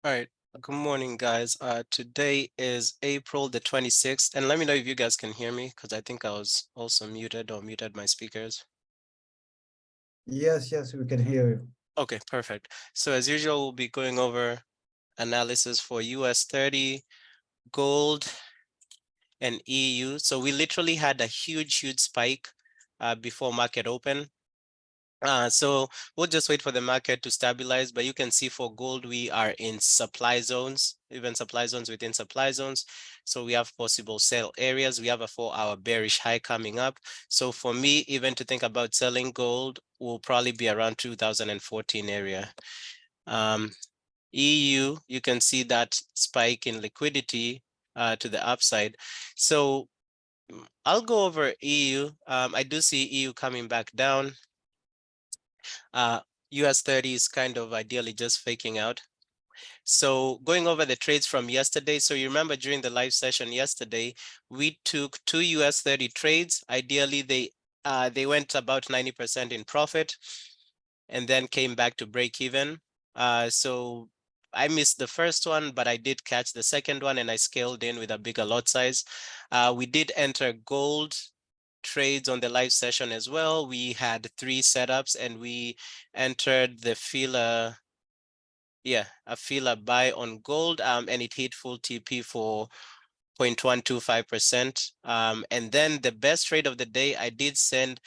All right. Good morning, guys. Today is April the 26th, and let me know if you guys can hear me because I think I was also muted or muted my speakers. Yes, we can hear you. Okay, perfect. So as usual, we'll be going over analysis for US 30, gold, and EU. So we literally had a huge spike before market open. So we'll just wait for the market to stabilize, but you can see for gold, we are in supply zones, even supply zones within supply zones. So we have possible sell areas. We have a 4-hour bearish high coming up. So for me, even to think about selling gold will probably be around 2014 area. EU, you can see that spike in liquidity to the upside. So I'll go over EU. I do see EU coming back down. US 30 is kind of ideally just faking out. So going over the trades from yesterday. So you remember during the live session yesterday, we took 2 US 30 trades. Ideally, they went about 90% in profit and then came back to break even. So I missed the first one, but I did catch the second one and I scaled in with a bigger lot size. We did enter gold trades on the live session as well. We had 3 setups and we entered the filler, a filler buy on gold, and it hit full TP for 0.125%. And then the best trade of the day, I did send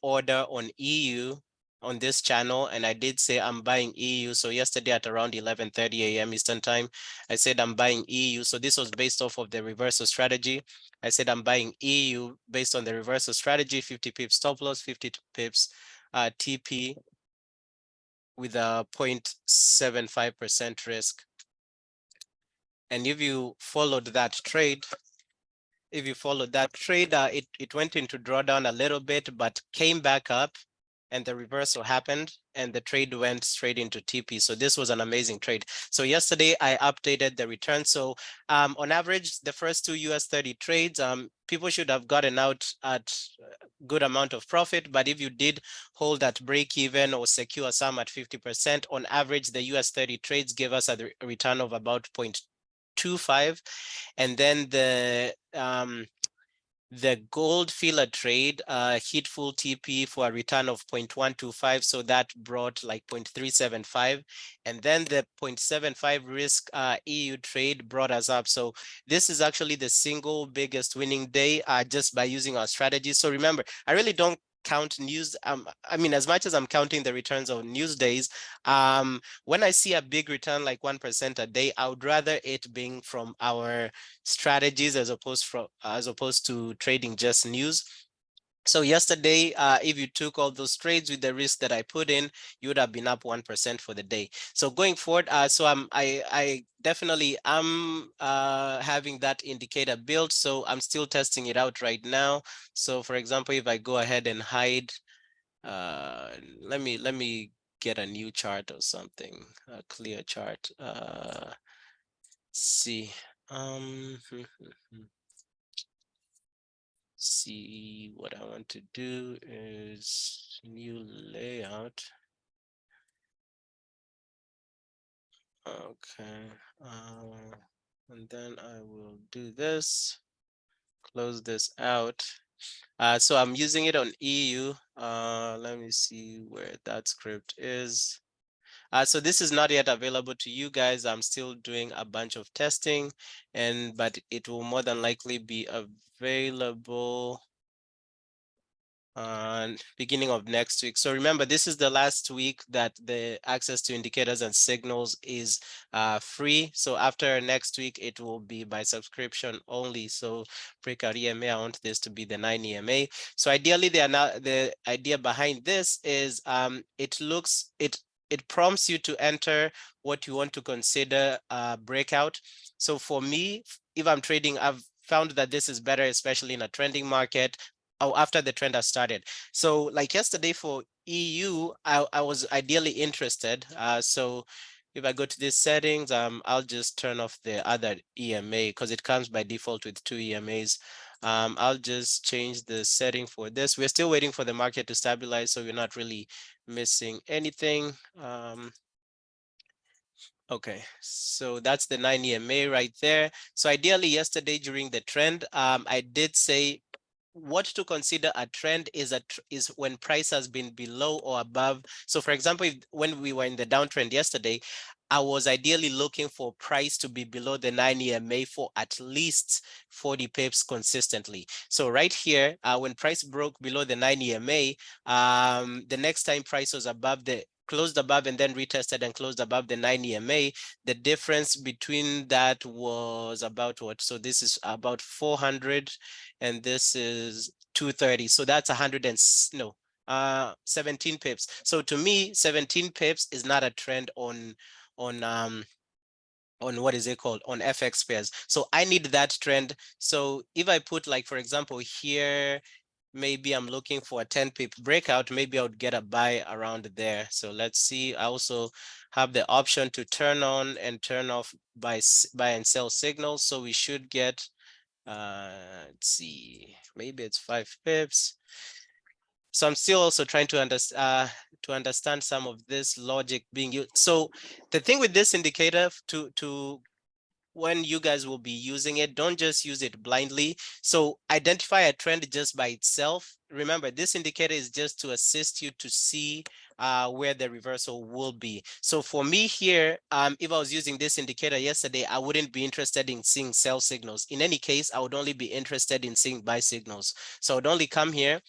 order on EU on this channel, and I did say I'm buying EU. So yesterday at around 11:30 a.m. Eastern time, I said I'm buying EU. So this was based off of the reversal strategy. I said I'm buying EU based on the reversal strategy, 50 pips stop loss, 50 pips TP with a 0.75% risk. And if you followed that trade, it went into drawdown a little bit, but came back up and the reversal happened and the trade went straight into TP. So this was an amazing trade. So yesterday I updated the return. So on average, the first 2 US 30 trades, people should have gotten out at a good amount of profit. But if you did hold at break even or secure some at 50%, on average, the US 30 trades gave us a return of about 0.25. And then the gold filler trade hit full TP for a return of 0.125. So that brought like 0.375. And then the 0.75 risk EU trade brought us up. So this is actually the single biggest winning day just by using our strategy. So remember, I really don't count news. I mean, as much as I'm counting the returns on news days, when I see a big return like 1% a day, I would rather it being from our strategies as opposed to trading just news. So yesterday, if you took all those trades with the risk that I put in, you would have been up 1% for the day. So going forward, I definitely am having that indicator built. So I'm still testing it out right now. So for example, if I go ahead and hide, uh, let me get a new chart or something, a clear chart. See. Um, see, what I want to do is new layout. Okay. And then I will do this, close this out. So I'm using it on EU. Let me see where that script is. So this is not yet available to you guys. I'm still doing a bunch of testing, but it will more than likely be available beginning of next week. So remember, this is the last week that the access to indicators and signals is free. So after next week, it will be by subscription only. So breakout EMA, I want this to be the 9 EMA. So ideally, the idea behind this is it prompts you to enter what you want to consider breakout. So for me, if I'm trading, I've found that this is better, especially in a trending market, after the trend has started. So like yesterday for EU, I was ideally interested. So if I go to these settings, I'll just turn off the other EMA because it comes by default with 2 EMAs. I'll just change the setting for this. We're still waiting for the market to stabilize, so we're not really missing anything. Okay, so that's the 9 EMA right there. So ideally yesterday during the trend, I did say what to consider a trend is is when price has been below or above. So for example, when we were in the downtrend yesterday, I was ideally looking for price to be below the 9 EMA for at least 40 pips consistently. So right here, when price broke below the 9 EMA, the next time price was above the closed above and then retested and closed above the 9 EMA, the difference between that was about what? So this is about 400 and this is 230. So that's 100 and no, 17 pips. So to me, 17 pips is not a trend on what is it called, on FX pairs. So I need that trend. So if I put, like, for example, here, maybe I'm looking for a 10 pip breakout, maybe I would get a buy around there. So let's see. I also have the option to turn on and turn off buy and sell signals. So we should get let's see, maybe it's 5 pips. So I'm still also trying to understand some of this logic being used. So the thing with this indicator, to when you guys will be using it, don't just use it blindly. So identify a trend just by itself. Remember, this indicator is just to assist you to see where the reversal will be. So for me here, if I was using this indicator yesterday, I wouldn't be interested in seeing sell signals. In any case, I would only be interested in seeing buy signals. So I would only come here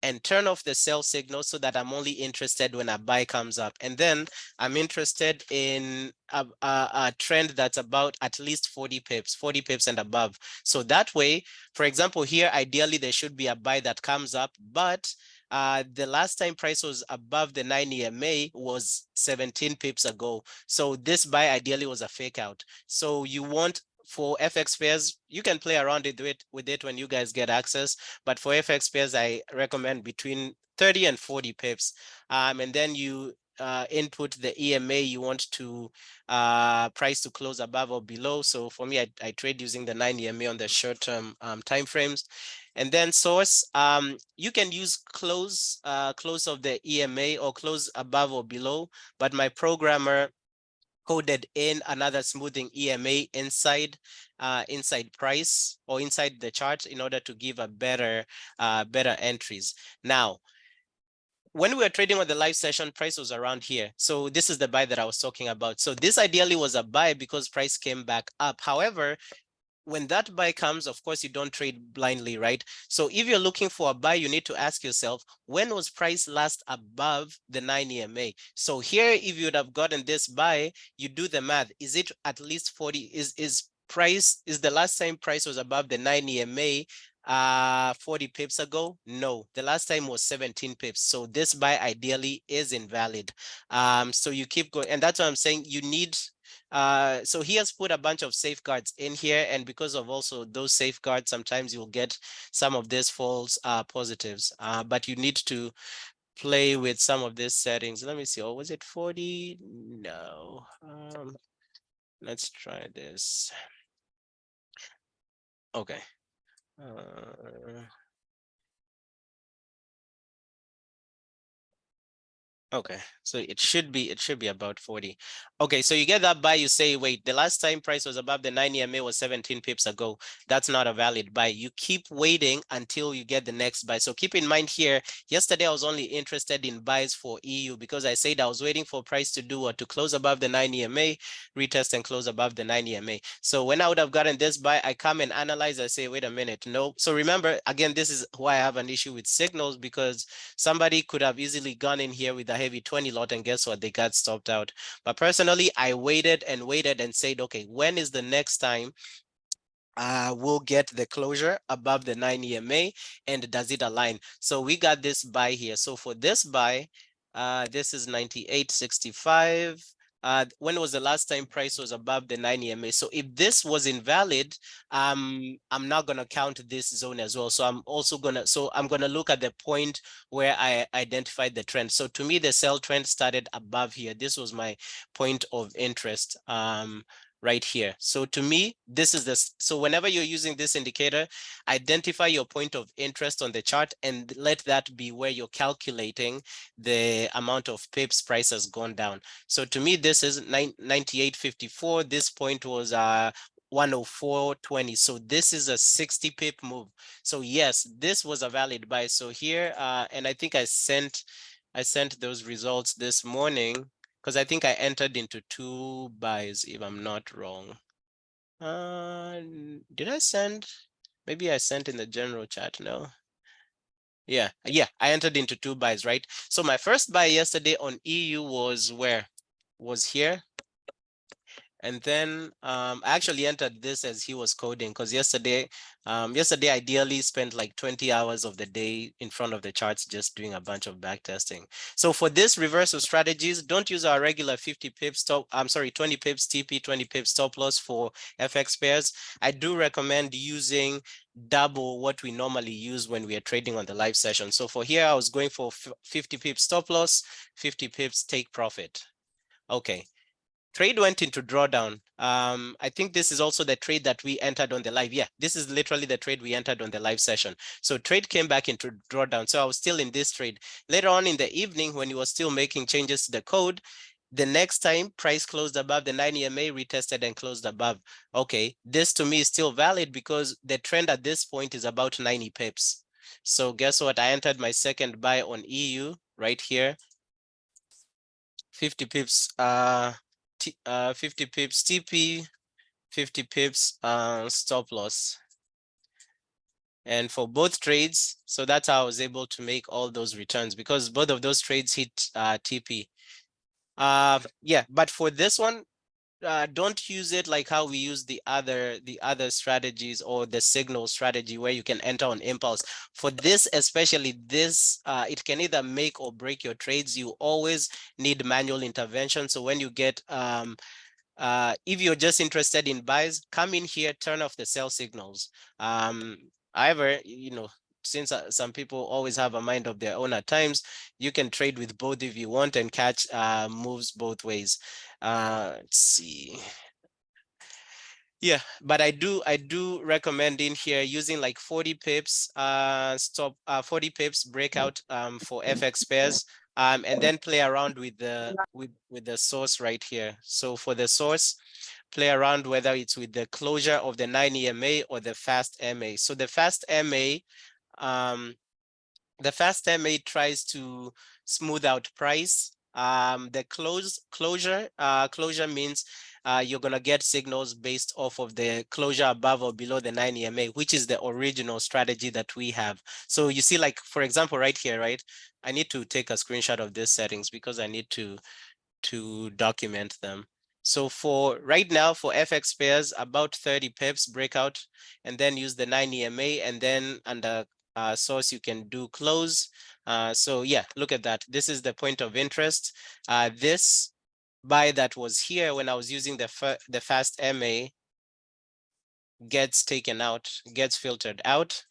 and turn off the sell signal so that I'm only interested when a buy comes up. And then I'm interested in a trend that's about at least 40 pips and above. So that way, for example, here, ideally, there should be a buy that comes up, but the last time price was above the 9 EMA was 17 pips ago. So this buy ideally was a fake out. So you want, for FX pairs, you can play around with it when you guys get access. But for FX pairs, I recommend between 30 and 40 pips. And then you input the EMA you want to price to close above or below. So for me, I trade using the 9 EMA on the short-term time frames. And then source, you can use close of the EMA or close above or below, but my programmer coded in another smoothing EMA inside price or inside the chart in order to give a better entries. Now, when we were trading on the live session, price was around here. So this is the buy that I was talking about. So this ideally was a buy because price came back up. However, when that buy comes, of course, you don't trade blindly, right? So if you're looking for a buy, you need to ask yourself, when was price last above the 9 EMA? So here, if you would have gotten this buy, you do the math. Is it at least 40? Is the last time price was above the 9 EMA 40 pips ago? No, the last time was 17 pips. So this buy ideally is invalid. So you keep going, and that's what I'm saying. You need so he has put a bunch of safeguards in here, and because of also those safeguards, sometimes you'll get some of these false positives, but you need to play with some of these settings. Let me see. Oh, was it 40? No. Let's try this. Okay. Okay, so it should be about 40. Okay, so you get that buy, you say, wait, the last time price was above the 9 EMA was 17 pips ago. That's not a valid buy. You keep waiting until you get the next buy. So keep in mind here, yesterday I was only interested in buys for EU because I said I was waiting for price to do what, to close above the 9 EMA, retest and close above the 9 EMA. So when I would have gotten this buy, I come and analyze, I say, wait a minute, no. So remember, again, this is why I have an issue with signals, because somebody could have easily gone in here with a heavy 20 lot, and guess what? They got stopped out. But personally, I waited and waited and said, okay, when is the next time we'll get the closure above the 9 EMA, and does it align? So we got this buy here. So for this buy, this is 98.65. When was the last time price was above the 9 EMA? So if this was invalid, I'm not gonna count this zone as well. So I'm gonna look at the point where I identified the trend. So to me, the sell trend started above here. This was my point of interest. right here. So to me, this is this. So whenever you're using this indicator, identify your point of interest on the chart and let that be where you're calculating the amount of pips price has gone down. So to me, this is 98.54. This point was 104.20. So this is a 60 pip move. So yes, this was a valid buy. So here, and I think I sent those results this morning, because I think I entered into 2 buys, if I'm not wrong. Did I send? Maybe I sent in the general chat. No. Yeah, I entered into 2 buys, right? So my first buy yesterday on EU was where? Was here. And then I actually entered this as he was coding, because yesterday I ideally spent like 20 hours of the day in front of the charts just doing a bunch of back testing. So for this reversal strategies, don't use our regular 50 pips stop, 20 pips TP, 20 pips stop loss for FX pairs. I do recommend using double what we normally use when we are trading on the live session. So for here, I was going for 50 pips stop loss, 50 pips take profit. Okay. Trade went into drawdown. I think this is also the trade that we entered on the live. Yeah, this is literally the trade we entered on the live session. So trade came back into drawdown. So I was still in this trade. Later on in the evening, when he was still making changes to the code, the next time price closed above the 9 EMA, retested and closed above. Okay, this to me is still valid because the trend at this point is about 90 pips. So guess what? I entered my second buy on EU right here. 50 pips 50 pips TP, 50 pips stop loss. And for both trades, so that's how I was able to make all those returns, because both of those trades hit TP. Yeah, but for this one, don't use it like how we use the other strategies or the signal strategy where you can enter on impulse. For this, especially this, it can either make or break your trades. You always need manual intervention. So when you get if you're just interested in buys, come in here, turn off the sell signals. However, since some people always have a mind of their own at times, you can trade with both if you want and catch moves both ways. Let's see. Yeah, but I do recommend in here using like 40 pips 40 pips breakout for FX pairs, and then play around with the source right here. So for the source, play around whether it's with the closure of the 9 EMA or the fast MA. So the fast MA tries to smooth out price. The closure means you're gonna get signals based off of the closure above or below the 9 EMA, which is the original strategy that we have. So you see, like for example, right here, right? I need to take a screenshot of these settings because I need to document them. So for right now, for FX pairs, about 30 pips breakout, and then use the 9 EMA, and then under source, you can do close. So yeah, look at that. This is the point of interest. This buy that was here when I was using the fast MA gets taken out, gets filtered out.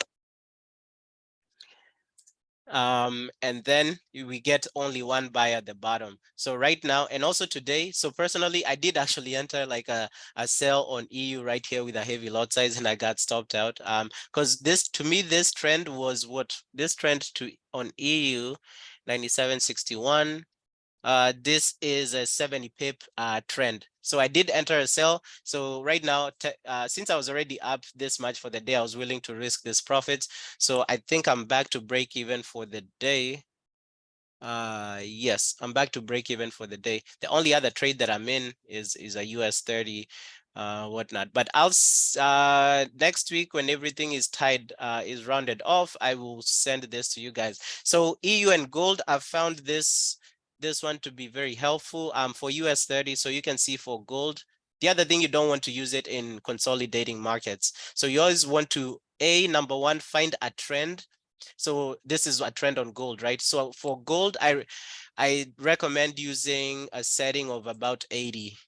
And then we get only one buy at the bottom. So right now, and also today, so personally, I did actually enter like a sell on EU right here with a heavy lot size, and I got stopped out. Because to me, this trend was this trend on EU 97.61. This is a 70 pip trend. So I did enter a sell. So right now, since I was already up this much for the day, I was willing to risk this profits. So I think I'm back to break even for the day. Yes, I'm back to break even for the day. The only other trade that I'm in is a US 30 whatnot. But I'll next week when everything is tied, is rounded off, I will send this to you guys. So EU and gold, I've found this one to be very helpful for US 30. So you can see for gold, the other thing, you don't want to use it in consolidating markets. So you always want to, number one, find a trend. So this is a trend on gold, right? So for gold, I recommend using a setting of about 80.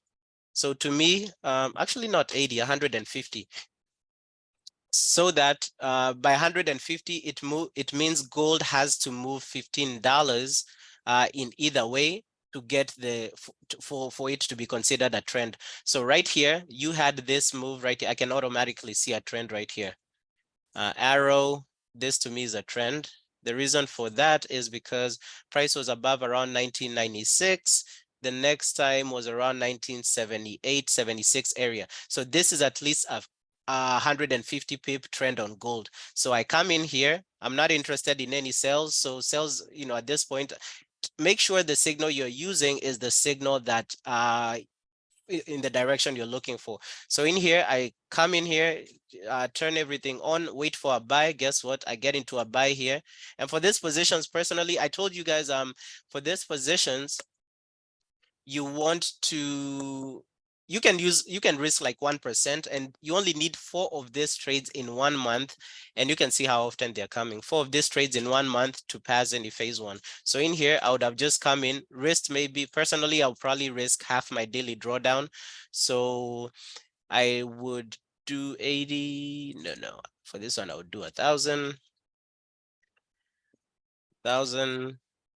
So to me, actually not 80, 150. So that by 150, it means gold has to move $15 in either way. to get the for it to be considered a trend. So right here, you had this move right here. I can automatically see a trend right here. Arrow, this to me is a trend. The reason for that is because price was above around 1996. The next time was around 1978, 76 area. So this is at least a 150 pip trend on gold. So I come in here, I'm not interested in any sales. So sales, at this point, make sure the signal you're using is the signal that in the direction you're looking for. So in here, I come in here, turn everything on, wait for a buy. Guess what? I get into a buy here. And for these positions, personally, I told you guys, for these positions, you want to, you can risk like 1%, and you only need 4 of these trades in 1 month, and you can see how often they're coming. 4 of these trades in 1 month to pass any phase one. So in here, I would have just come in, risked maybe, personally, I'll probably risk half my daily drawdown. So I would do 80, no, for this one, I would do 1,000.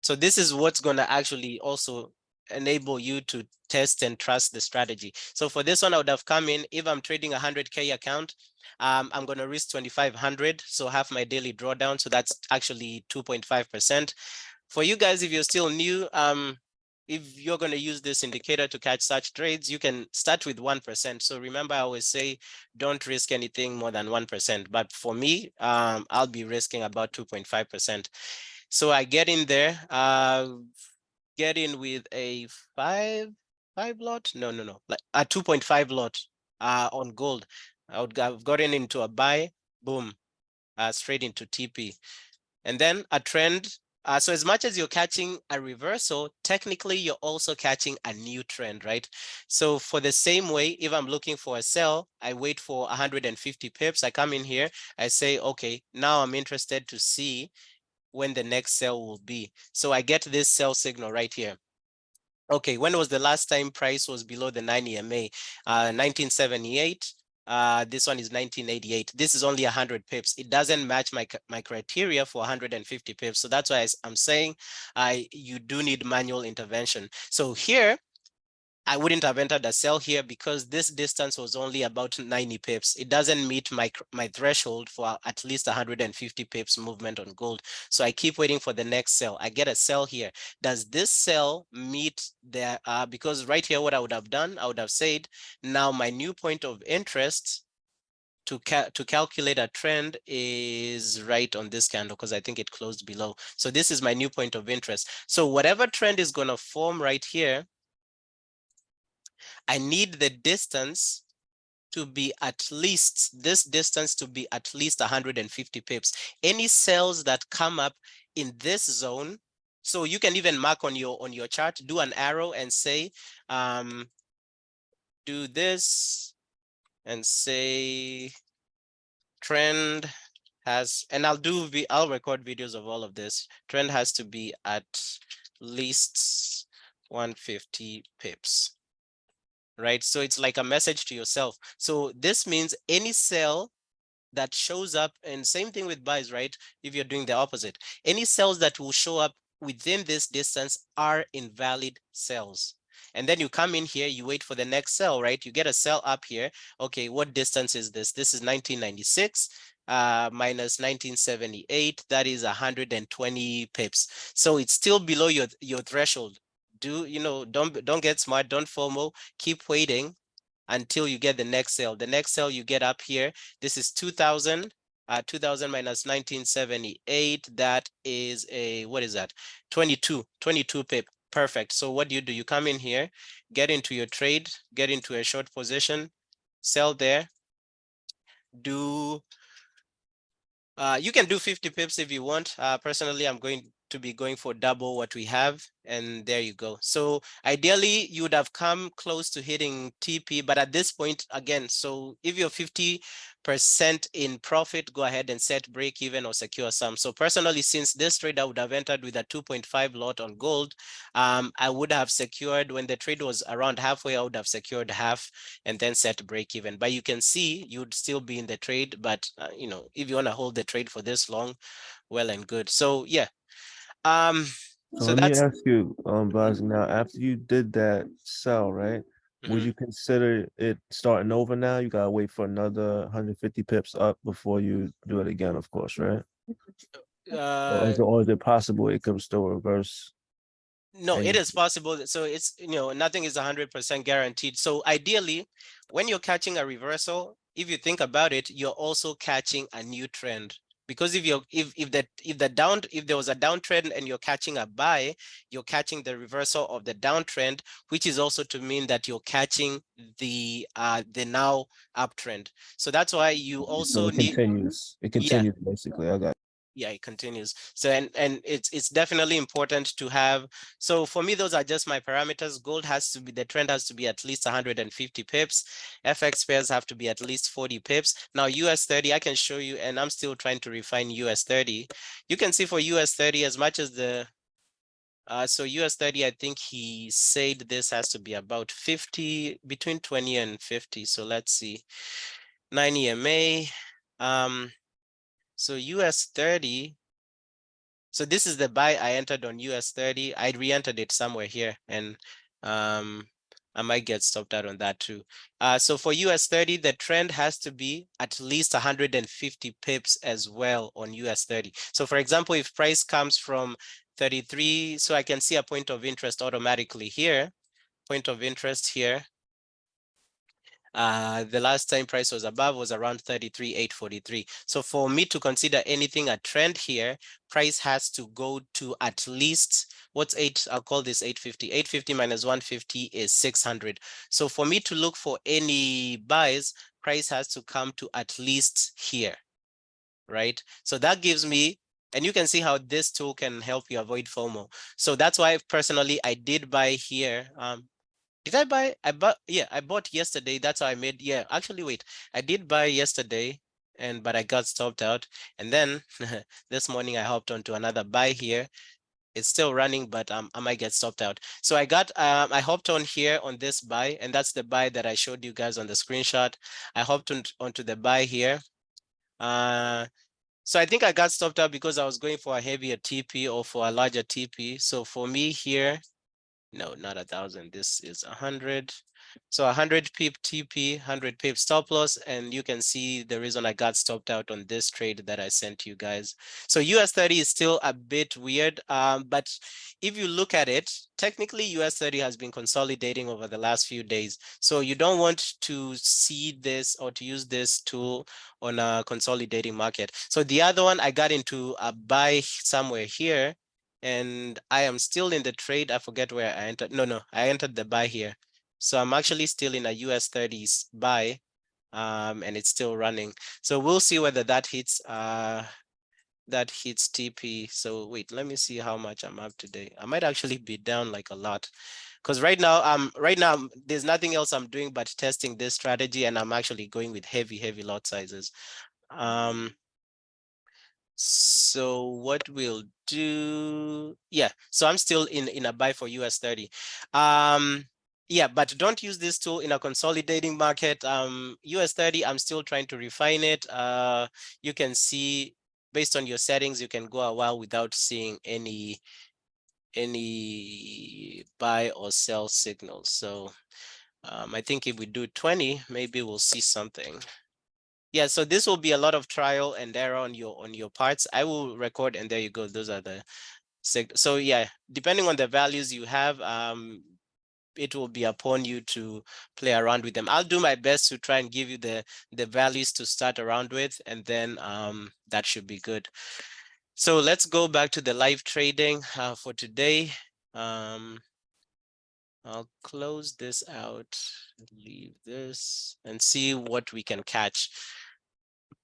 So this is what's going to actually also enable you to test and trust the strategy. So for this one, I would have come in, if I'm trading a 100K account, I'm going to risk 2,500. So half my daily drawdown. So that's actually 2.5%. For you guys, if you're still new, if you're going to use this indicator to catch such trades, you can start with 1%. So remember, I always say, don't risk anything more than 1%. But for me, I'll be risking about 2.5%. So I get in there, get in with a five lot. No, like a 2.5 lot on gold. I would have gotten into a buy, boom, straight into TP. And then a trend. So as much as you're catching a reversal, technically you're also catching a new trend, right? So for the same way, if I'm looking for a sell, I wait for 150 pips. I come in here, I say, okay, now I'm interested to see when the next sell will be. So I get this sell signal right here. Okay, when was the last time price was below the 9 EMA? 1978. This one is 1988. This is only 100 pips. It doesn't match my criteria for 150 pips. So that's why I'm saying you do need manual intervention. So here, I wouldn't have entered a sell here because this distance was only about 90 pips. It doesn't meet my threshold for at least 150 pips movement on gold. So I keep waiting for the next sell. I get a sell here. Does this sell meet the, because right here, what I would have done, I would have said, now my new point of interest to calculate a trend is right on this candle, because I think it closed below. So this is my new point of interest. So whatever trend is going to form right here, I need the distance to be at least, this distance to be at least 150 pips. Any cells that come up in this zone, so you can even mark on your chart, do an arrow and say, do this and say trend has, and I'll record videos of all of this. Trend has to be at least 150 pips. Right? So it's like a message to yourself. So this means any cell that shows up, and same thing with buys, right? If you're doing the opposite, any cells that will show up within this distance are invalid cells. And then you come in here, you wait for the next cell, right? You get a cell up here. Okay, what distance is this? This is 1996 minus 1978. That is 120 pips. So it's still below your threshold. Don't get smart, don't FOMO, keep waiting until you get the next sale. The next sale you get up here, this is 2000, 2000 minus 1978, that is a, what is that? 22 pip. Perfect. So what do? You come in here, get into your trade, get into a short position, sell there, do you can do 50 pips if you want. Personally, I'm going to be going for double what we have, and there you go. So ideally, you would have come close to hitting TP, but at this point, again, so if you're 50% in profit, go ahead and set break even or secure some. So personally, since this trade I would have entered with a 2.5 lot on gold, I would have secured, when the trade was around halfway, I would have secured half and then set break even. But you can see you'd still be in the trade, but if you want to hold the trade for this long, well and good. So yeah, So So let me that's ask you, Buzz, now after you did that sell, right? Would mhm. you consider it starting over now? You gotta wait for another 150 pips up before you do it again, of course, right? uh Or is it possible it could still reverse? no, it And is possible. So it's, nothing is 100% guaranteed. So ideally, when you're catching a reversal, if you think about it, you're also catching a new trend. Because if there was a downtrend and you're catching a buy, you're catching the reversal of the downtrend, which is also to mean that you're catching the now uptrend. So that's why you so also it need, continues. It yeah, continues basically. I got yeah, it continues. So and it's definitely important to have. So for me, those are just my parameters. Gold has to be, the trend has to be at least 150 pips. FX pairs have to be at least 40 pips. Now US 30, I can show you, and I'm still trying to refine US 30. You can see for US 30, as much as the so US 30, I think he said this has to be about 50, between 20 and 50. So let's see. 9 EMA. So US 30. So this is the buy I entered on US 30. I re-entered it somewhere here, and um, I might get stopped out on that too. So for US 30, the trend has to be at least 150 pips as well on US 30. So for example, if price comes from 33, so I can see a point of interest automatically here, point of interest here. The last time price was above was around 33,843. So for me to consider anything a trend here, price has to go to at least, what's eight? I'll call this 850. 850 minus 150 is 600. So for me to look for any buys, price has to come to at least here, right? So that gives me, and you can see how this tool can help you avoid FOMO. So that's why personally I did buy here. Did I buy? I bought, yeah, I bought yesterday. That's how I made, yeah, actually, wait, I did buy yesterday, but I got stopped out. And then this morning I hopped onto another buy here. It's still running, but I might get stopped out. So I hopped on here on this buy, and that's the buy that I showed you guys on the screenshot. I hopped onto the buy here. Uh, so I think I got stopped out because I was going for a heavier TP or for a larger TP. So for me here, no, not 1,000. This is 100. So 100 pip TP, 100 pip stop loss, and you can see the reason I got stopped out on this trade that I sent you guys. So US 30 is still a bit weird, but if you look at it, technically US 30 has been consolidating over the last few days. So you don't want to see this or to use this tool on a consolidating market. So the other one, I got into a buy somewhere here, and I am still in the trade. I forget where I entered. No, I entered the buy here. So I'm actually still in a US 30s buy, and it's still running. So we'll see whether that hits TP. So wait, let me see how much I'm up today. I might actually be down like a lot, because right now there's nothing else I'm doing but testing this strategy, and I'm actually going with heavy lot sizes. So what we'll do, yeah, so I'm still in a buy for US 30. Yeah, but don't use this tool in a consolidating market. US 30, I'm still trying to refine it. You can see based on your settings, you can go a while without seeing any buy or sell signals. So I think if we do 20, maybe we'll see something. Yeah, so this will be a lot of trial and error on your parts. I will record, and there you go. Those are the so yeah, depending on the values you have, it will be upon you to play around with them. I'll do my best to try and give you the values to start around with, and then that should be good. So let's go back to the live trading for today. I'll close this out, leave this, and see what we can catch.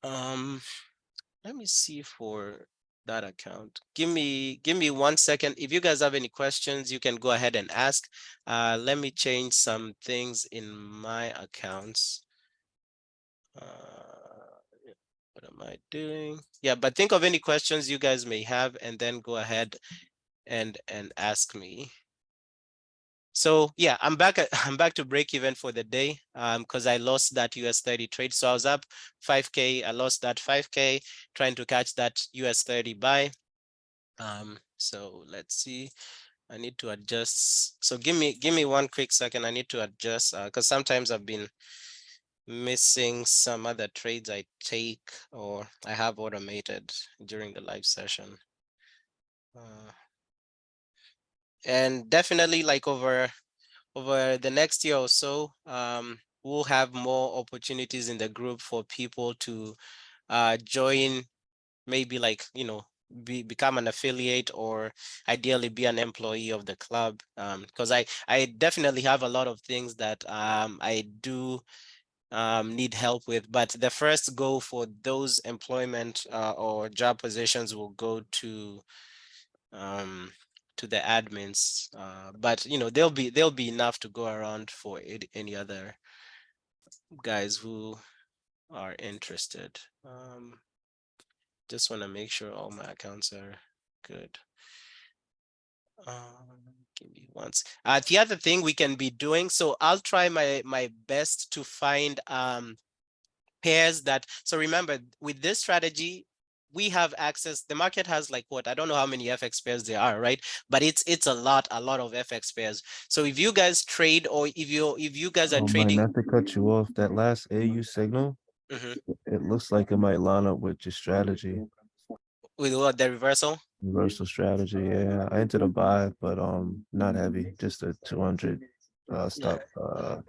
Let me see for that account. Give me 1 second. If you guys have any questions, you can go ahead and ask. Let me change some things in my accounts. What am I doing? Yeah, but think of any questions you guys may have, and then go ahead and ask me. So yeah, I'm back I'm back to break even for the day, because I lost that US 30 trade. So I was up 5K, I lost that 5K trying to catch that US 30 buy. So let's see. I need to adjust. So give me one quick second. I need to adjust because sometimes I've been missing some other trades I take or I have automated during the live session. And definitely like over the next year or so, we'll have more opportunities in the group for people to join, maybe like, become an affiliate or ideally be an employee of the club. Because I definitely have a lot of things that I do need help with, but the first goal for those employment or job positions will go um, to the admins. But there'll be enough to go around for any other guys who are interested. Just want to make sure all my accounts are good. Give me once. The other thing we can be doing, so I'll try my best to find pairs that, so remember with this strategy, we have access, the market has like what, I don't know how many FX pairs there are, right? But it's a lot of FX pairs. So if you guys trade, or if you guys are Oh, Mike, trading. not to cut you off, that last AU signal, Mhm. it looks like it might line up with your strategy, With what, the reversal? reversal strategy. Yeah, I entered a buy, but not heavy, just a 200 stop,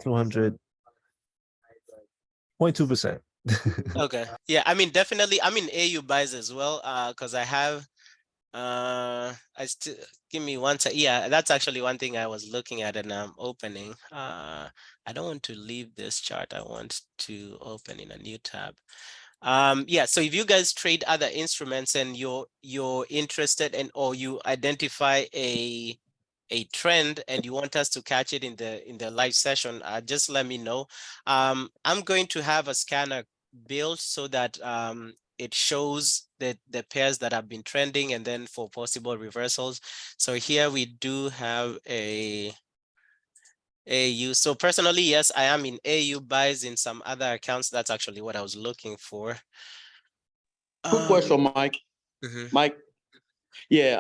200.2%. Okay. Yeah, I mean, definitely, I mean, AU buys as well, because I have, I still, give me one sec. Yeah, that's actually one thing I was looking at and I'm opening. I don't want to leave this chart. I want to open in a new tab. Yeah, so if you guys trade other instruments and you're interested in, or you identify a trend and you want us to catch it in the live session, just let me know. I'm going to have a scanner built so that it shows the pairs that have been trending and then for possible reversals. So here we do have a AU. So personally, yes, I am in AU buys in some other accounts. That's actually what I was looking for. Quick question, Mike. Mhm. Mike, yeah.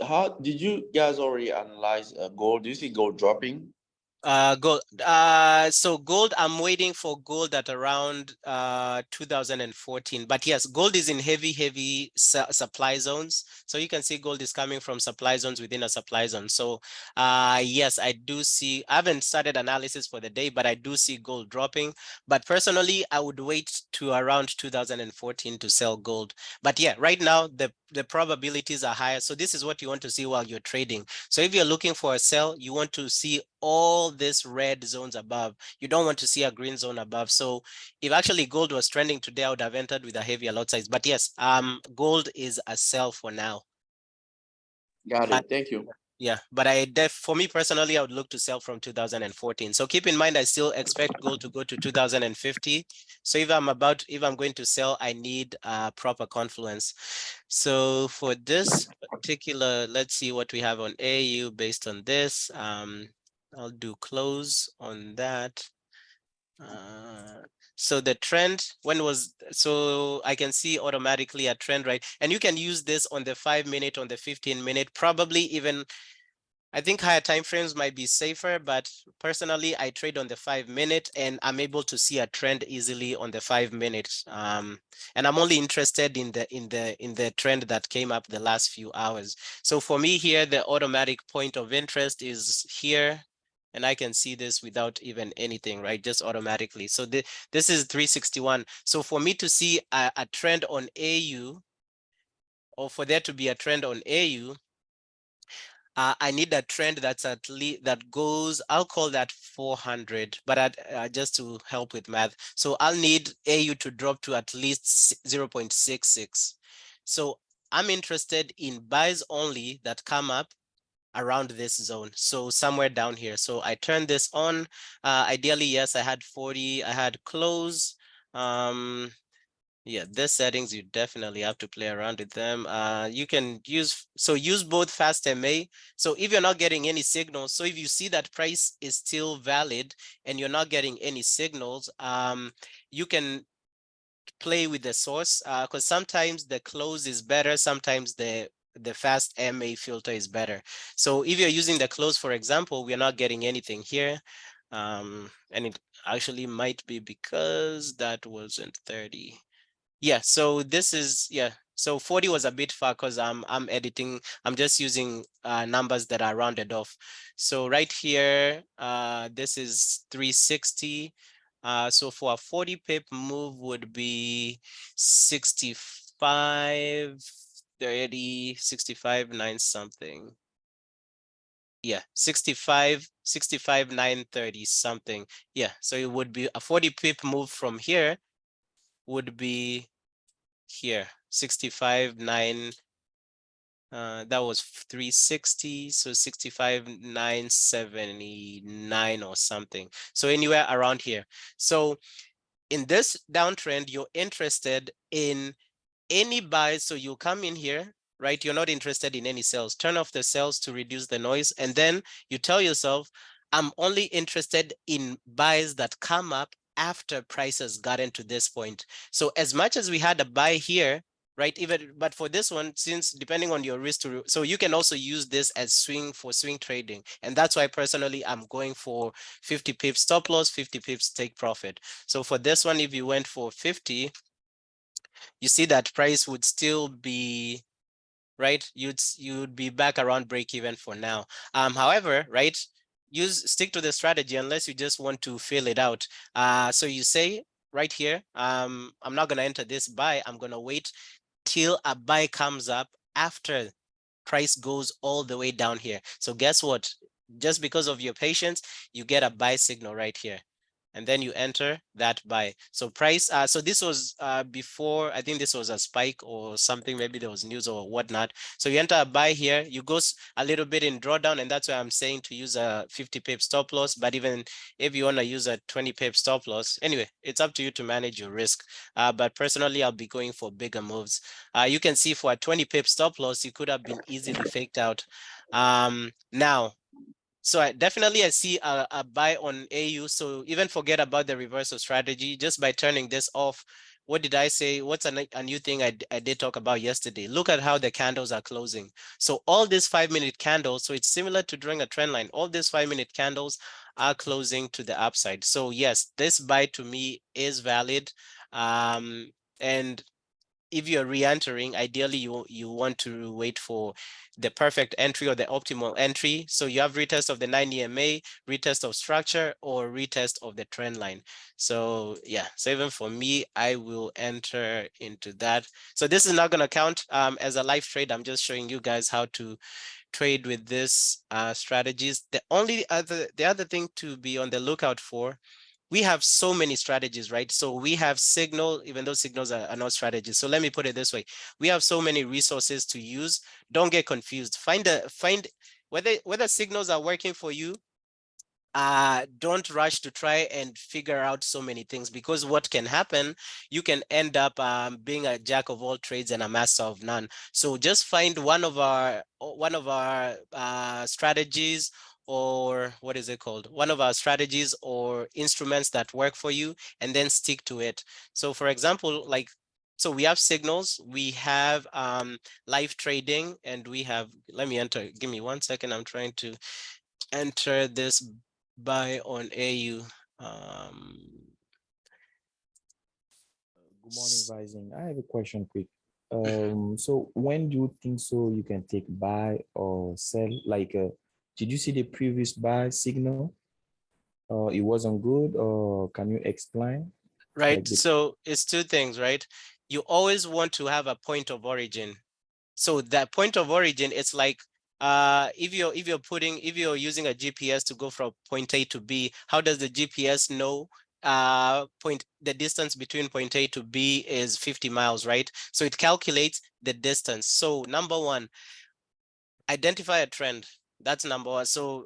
How did you guys already analyze gold? Do you see gold dropping? Gold. So gold, I'm waiting for gold at around 2014. But yes, gold is in heavy supply zones. So you can see gold is coming from supply zones within a supply zone. So yes, I do see, I haven't started analysis for the day, but I do see gold dropping. But personally, I would wait to around 2014 to sell gold. But yeah, right now the probabilities are higher. So this is what you want to see while you're trading. So if you're looking for a sell, you want to see all these red zones above. You don't want to see a green zone above. So if actually gold was trending today, I would have entered with a heavier lot size. But yes, gold is a sell for now. Got But it. Thank you. yeah, but for me personally, I would look to sell from 2014. So keep in mind, I still expect gold to go to 2050. So if I'm going to sell, I need proper confluence. So for this particular, let's see what we have on AU based on this. I'll do close on that. So the trend, so I can see automatically a trend, right? And you can use this on the 5-minute, on the 15-minute, probably even, I think higher time frames might be safer, but personally, I trade on the 5-minute and I'm able to see a trend easily on the 5-minute. And I'm only interested in the trend that came up the last few hours. So for me here, the automatic point of interest is here. And I can see this without even anything, right? Just automatically. So this is 361. So for me to see a trend on AU, or for there to be a trend on AU, I need a trend that's at least that goes, I'll call that 400, but just to help with math. So I'll need AU to drop to at least 0.66. So I'm interested in buys only that come up around this zone. So somewhere down here. So I turn this on. Ideally, yes, I had 40, I had close. Yeah, the settings, you definitely have to play around with them. You can use both fast MA. So if you're not getting any signals, so if you see that price is still valid and you're not getting any signals, you can play with the source, because sometimes the close is better, sometimes the fast MA filter is better. So if you're using the close, for example, we're not getting anything here. And it actually might be because that wasn't 30. Yeah, so this is, yeah, so 40 was a bit far because I'm editing, I'm just using numbers that are rounded off. So right here, this is 360. So for a 40 pip move would be 65, 30, 65, 9 something. Yeah, 65, 930 something. Yeah, so it would be a 40 pip move from here would be here, 65, 9, that was 360, so 65, 979 or something. So anywhere around here. So in this downtrend, you're interested in any buys, so you come in here, right? You're not interested in any sales. Turn off the sales to reduce the noise, and then you tell yourself, I'm only interested in buys that come up after prices gotten to this point. So as much as we had a buy here, right? Even, but for this one, since depending on your risk to, so you can also use this as swing trading. And that's why personally, I'm going for 50 pips stop loss, 50 pips take profit. So for this one, if you went for 50, you see that price would still be, right? You'd be back around break even for now. However, right, stick to the strategy unless you just want to fill it out. So you say right here, I'm not gonna enter this buy, I'm gonna wait till a buy comes up after price goes all the way down here. So guess what? Just because of your patience, you get a buy signal right here. And then you enter that buy. So price, so this was before, I think this was a spike or something, maybe there was news or whatnot. So you enter a buy here, you go a little bit in drawdown, and that's why I'm saying to use a 50 pip stop loss. But even if you want to use a 20 pip stop loss, anyway, it's up to you to manage your risk. But personally, I'll be going for bigger moves. You can see for a 20 pip stop loss, you could have been easily faked out. Now, so I see a buy on AU. So even forget about the reversal strategy just by turning this off. What did I say? What's a new thing I did talk about yesterday? Look at how the candles are closing. So all these 5-minute candles, so it's similar to drawing a trend line. All these 5-minute candles are closing to the upside. So yes, this buy to me is valid. And if you're re-entering, ideally you want to wait for the perfect entry or the optimal entry. So you have retest of the 9 EMA, retest of structure, or retest of the trend line. So yeah, so even for me, I will enter into that. So this is not going to count as a live trade. I'm just showing you guys how to trade with this strategies. The other thing to be on the lookout for, we have so many strategies, right? So we have signal, even though signals are not strategies. So let me put it this way. We have so many resources to use. Don't get confused. Find whether signals are working for you. Don't rush to try and figure out so many things, because what can happen, you can end up being a jack of all trades and a master of none. So just find one of our strategies, or what is it called? One of our strategies or instruments that work for you, and then stick to it. So for example, like, so we have signals, we have live trading, and we have, let me enter, give me 1 second. I'm trying to enter this buy on AU. Good morning, Rising. I have a question quick. So when do you think so you can take buy or sell? Like, did you see the previous buy signal? It wasn't good, or can you explain? Right, Like the so it's two things, right? You always want to have a point of origin. So that point of origin, it's like, if you're using a GPS to go from point A to B, how does the GPS know the distance between point A to B is 50 miles, right? So it calculates the distance. So number one, identify a trend. That's number one. So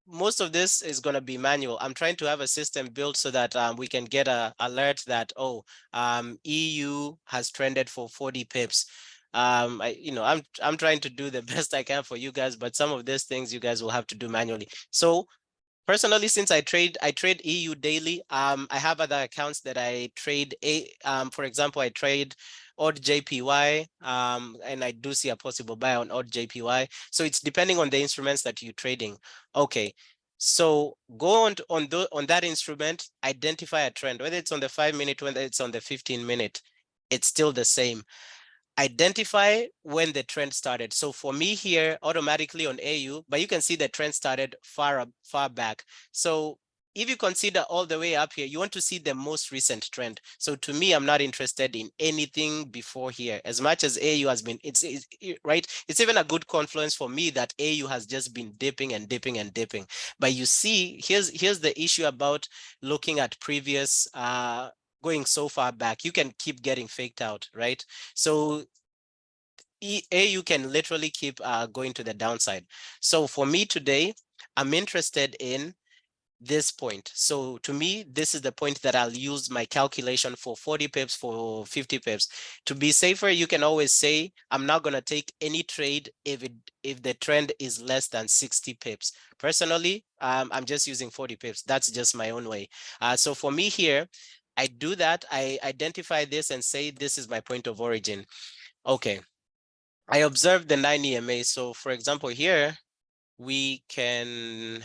most of this is going to be manual. I'm trying to have a system built so that we can get a alert that, oh, EU has trended for 40 pips. I'm trying to do the best I can for you guys, but some of these things you guys will have to do manually. So personally, since I trade EU daily, I have other accounts that I trade. For example, I trade odd JPY, and I do see a possible buy on odd JPY. So it's depending on the instruments that you're trading. Okay, so go on that instrument, identify a trend, whether it's on the 5-minute, whether it's on the 15-minute, it's still the same. Identify when the trend started. So for me here, automatically on AU, but you can see the trend started far back. So if you consider all the way up here, you want to see the most recent trend. So to me, I'm not interested in anything before here. As much as AU has been, it's right. It's even a good confluence for me that AU has just been dipping and dipping and dipping. But you see, here's the issue about looking at previous going so far back. You can keep getting faked out, right? So AU can literally keep going to the downside. So for me today, I'm interested in this point. So to me, this is the point that I'll use my calculation for 40 pips, for 50 pips. To be safer, you can always say, I'm not going to take any trade if the trend is less than 60 pips. Personally, I'm just using 40 pips. That's just my own way. So for me here, I do that. I identify this and say, this is my point of origin. Okay. I observed the 9 EMA. So for example, here we can,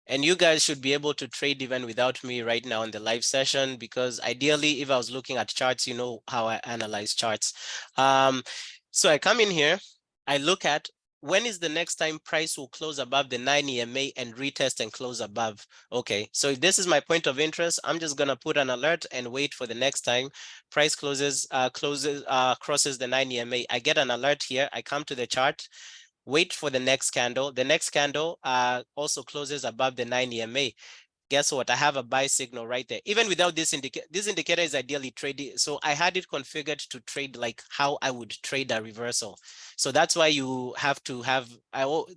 and you guys should be able to trade even without me right now in the live session, because ideally, if I was looking at charts, you know how I analyze charts. So I come in here, I look at when is the next time price will close above the 9 EMA and retest and close above. Okay, so if this is my point of interest, I'm just gonna put an alert and wait for the next time price crosses the 9 EMA. I get an alert here, I come to the chart, wait for the next candle. The next candle also closes above the 9 EMA. Guess what? I have a buy signal right there. Even without this indicator, this indicator is ideally trading. So I had it configured to trade like how I would trade a reversal. So that's why you have to have,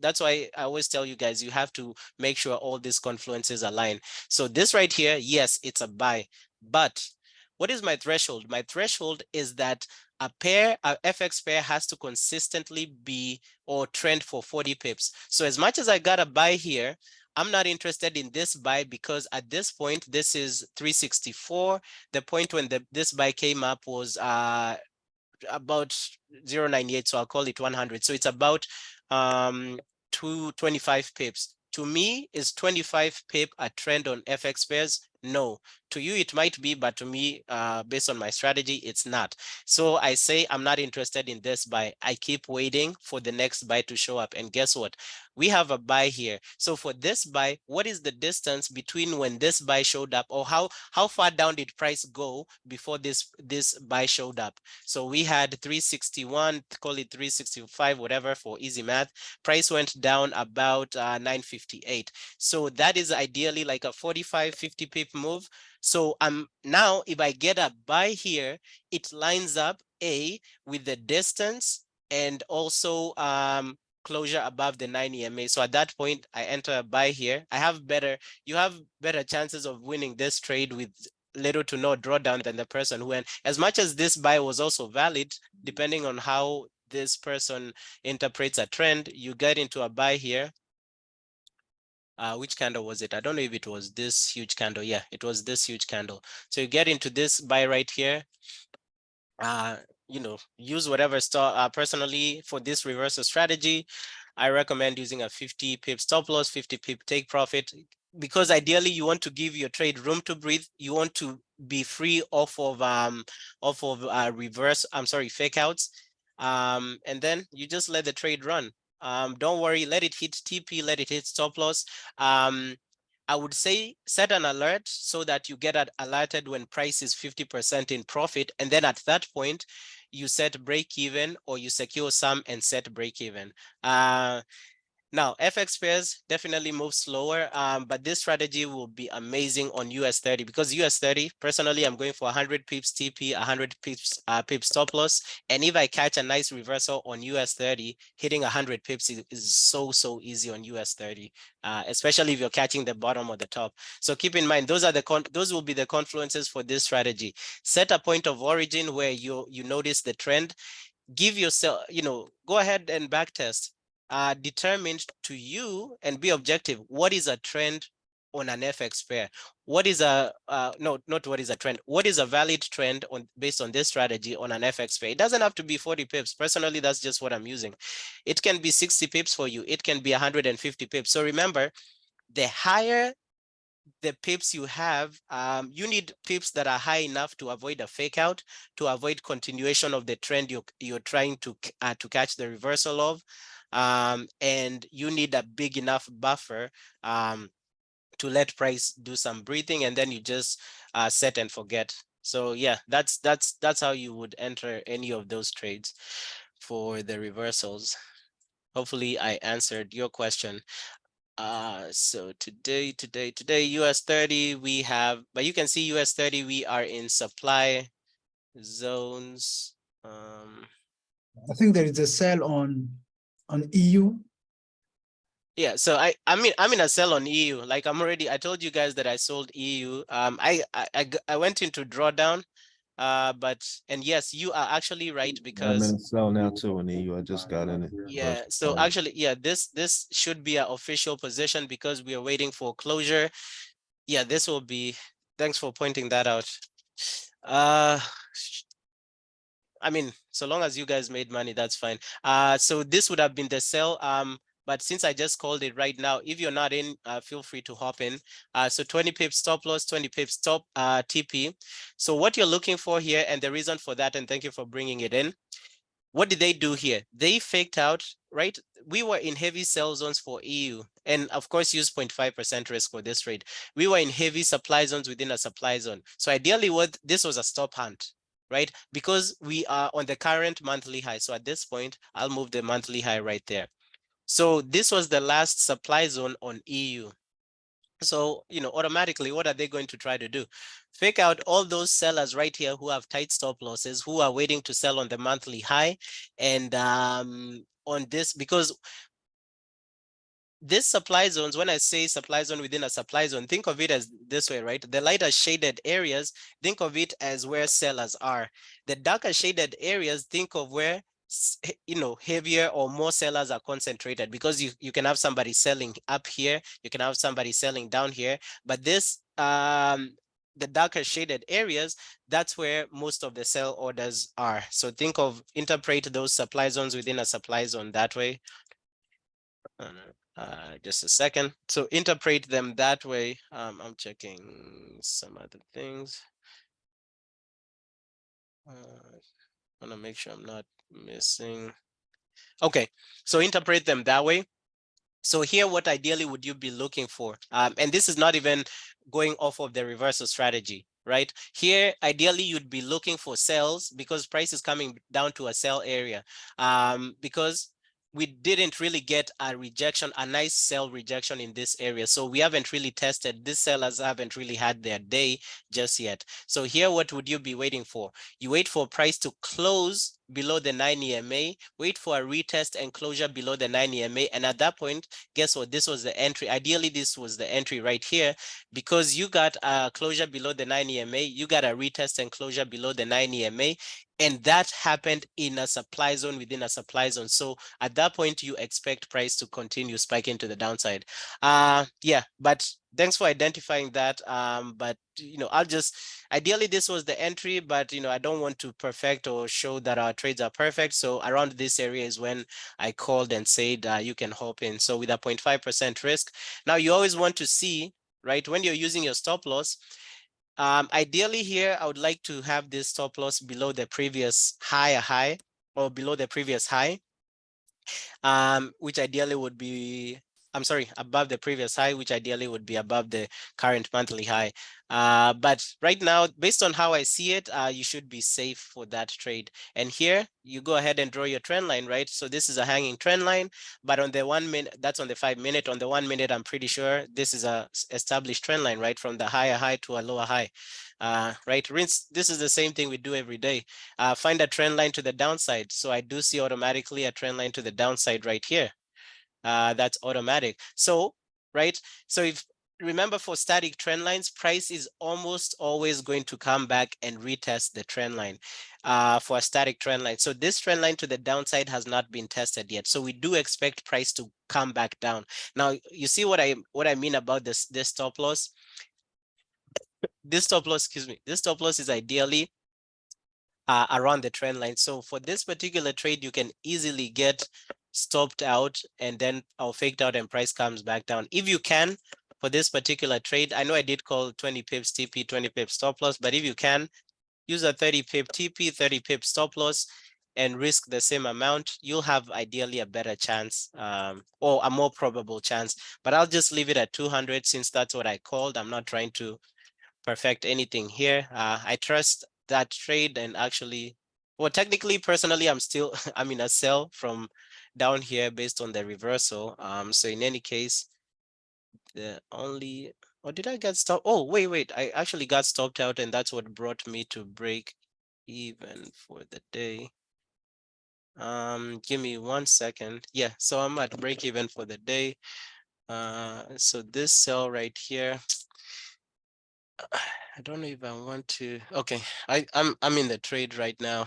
that's why I always tell you guys, you have to make sure all these confluences align. So this right here, yes, it's a buy. But what is my threshold? My threshold is that a FX pair has to consistently be or trend for 40 pips. So as much as I got a buy here, I'm not interested in this buy because at this point, this is 364. The point when this buy came up was about 0.98, so I'll call it 100. So it's about 225 pips. To me, is 25 pip a trend on FX pairs? No. To you, it might be, but to me, based on my strategy, it's not. So I say I'm not interested in this buy. I keep waiting for the next buy to show up. And guess what? We have a buy here. So for this buy, what is the distance between when this buy showed up, or how far down did price go before this buy showed up? So we had 361, call it 365, whatever for easy math. Price went down about 958. So that is ideally like a 45, 50 pip move. So now if I get a buy here, it lines up with the distance and also closure above the 9 EMA. So at that point, I enter a buy here. You have better chances of winning this trade with little to no drawdown than the person who went. As much as this buy was also valid, depending on how this person interprets a trend, you get into a buy here. Which candle was it? I don't know if it was this huge candle. Yeah, it was this huge candle. So you get into this buy right here. Use whatever stop. Personally, for this reversal strategy, I recommend using a 50 pip stop loss, 50 pip take profit, because ideally you want to give your trade room to breathe. You want to be free off of fake outs, and then you just let the trade run. Don't worry, let it hit TP, let it hit stop loss. I would say set an alert so that you get alerted when price is 50% in profit. And then at that point, you set break even, or you secure some and set break even. Now, FX pairs definitely move slower, but this strategy will be amazing on US30, because US30, personally, I'm going for 100 pips TP, 100 pips stop loss. And if I catch a nice reversal on US30, hitting 100 pips is so easy on US30, especially if you're catching the bottom or the top. So keep in mind, those will be the confluences for this strategy. Set a point of origin where you notice the trend. Give yourself, go ahead and backtest. Determined to you and be objective. What is a trend on an FX pair. What is a no, not what is a trend? What is a valid trend on based on this strategy on an FX pair? It doesn't have to be 40 pips. Personally, that's just what I'm using. It can be 60 pips for you. It can be 150 pips. So remember, the higher the pips you have, you need pips that are high enough to avoid a fake out, to avoid continuation of the trend you're trying to catch the reversal of, and you need a big enough buffer to let price do some breathing, and then you just set and forget. So yeah, that's how you would enter any of those trades for the reversals. Hopefully I answered your question. So today US 30 we have, but you can see US 30 we are in supply zones. I think there is a sell on EU. Yeah, so I'm in a sell on EU. Like I told you guys that I sold EU. I went into drawdown. And yes, you are actually right, I'm because in sell now too in the EU. I just got in it. yeah, First so time. actually, yeah, this should be an official position because we are waiting for closure. Yeah, this will be, thanks for pointing that out. I mean, so long as you guys made money, that's fine. So this would have been the sell. But since I just called it right now, if you're not in, feel free to hop in. So 20 pips stop loss, 20 pips stop TP. So what you're looking for here, and the reason for that, and thank you for bringing it in. What did they do here? They faked out, right? We were in heavy sell zones for EU, and of course use 0.5% risk for this trade. We were in heavy supply zones within a supply zone. So ideally this was a stop hunt, right? Because we are on the current monthly high. So at this point, I'll move the monthly high right there. So this was the last supply zone on EU. So, automatically, what are they going to try to do? Fake out all those sellers right here who have tight stop losses, who are waiting to sell on the monthly high. And on this, because this supply zones, when I say supply zone within a supply zone, think of it as this way, right? The lighter shaded areas, think of it as where sellers are. The darker shaded areas, think of where heavier or more sellers are concentrated, because you can have somebody selling up here, you can have somebody selling down here, but this the darker shaded areas, that's where most of the sell orders are. So interpret those supply zones within a supply zone that way. Just a second. So interpret them that way. I'm checking some other things. I want to make sure I'm not missing. Okay, so interpret them that way. So here, what ideally would you be looking for? And this is not even going off of the reversal strategy, right? Here, ideally, you'd be looking for sells because price is coming down to a sell area. Because we didn't really get a rejection, a nice sell rejection in this area. So we haven't really tested, these sellers haven't really had their day just yet. So here, what would you be waiting for? You wait for price to close below the 9 EMA, wait for a retest and closure below the 9 EMA. And at that point, guess what? This was the entry. Ideally, this was the entry right here, because you got a closure below the 9 EMA, you got a retest and closure below the 9 EMA. And that happened in a supply zone within a supply zone. So at that point, you expect price to continue spiking to the downside. Yeah, but thanks for identifying that. But I'll just, ideally this was the entry, but I don't want to perfect or show that our trades are perfect. So around this area is when I called and said you can hop in. So with a 0.5% risk. Now you always want to see, right, when you're using your stop loss, ideally here, I would like to have this stop loss below the previous high or below the previous high, which ideally would be, I'm sorry, above the previous high, which ideally would be above the current monthly high. But right now, based on how I see it, you should be safe for that trade. And here, you go ahead and draw your trend line, right? So this is a hanging trend line, but on the 1 minute, that's on the 5 minute. On the 1 minute, I'm pretty sure this is a established trend line, right? From the higher high to a lower high, right? Rinse, this is the same thing we do every day. Find a trend line to the downside. So I do see automatically a trend line to the downside right here. That's automatic. So, right? So if remember for static trend lines, price is almost always going to come back and retest the trend line for a static trend line. So this trend line to the downside has not been tested yet. So we do expect price to come back down. Now, you see what I mean about this stop loss? This stop loss, excuse me, this stop loss is ideally around the trend line. So for this particular trade, you can easily get stopped out and then faked out and price comes back down. If you can, for this particular trade, I know I did call 20 pips TP, 20 pips stop loss, but if you can, use a 30 pip TP, 30 pip stop loss, and risk the same amount, you'll have ideally a better chance or a more probable chance. But I'll just leave it at 200 since that's what I called. I'm not trying to perfect anything here. I trust that trade, and actually, well, technically, personally, I'm in a sell from down here based on the reversal. So in any case, the only, or did I get stopped? Oh, wait, I actually got stopped out, and that's what brought me to break even for the day. Give me 1 second. Yeah, so I'm at break even for the day. So this sell right here, I don't know if I want to. Okay, I'm in the trade right now.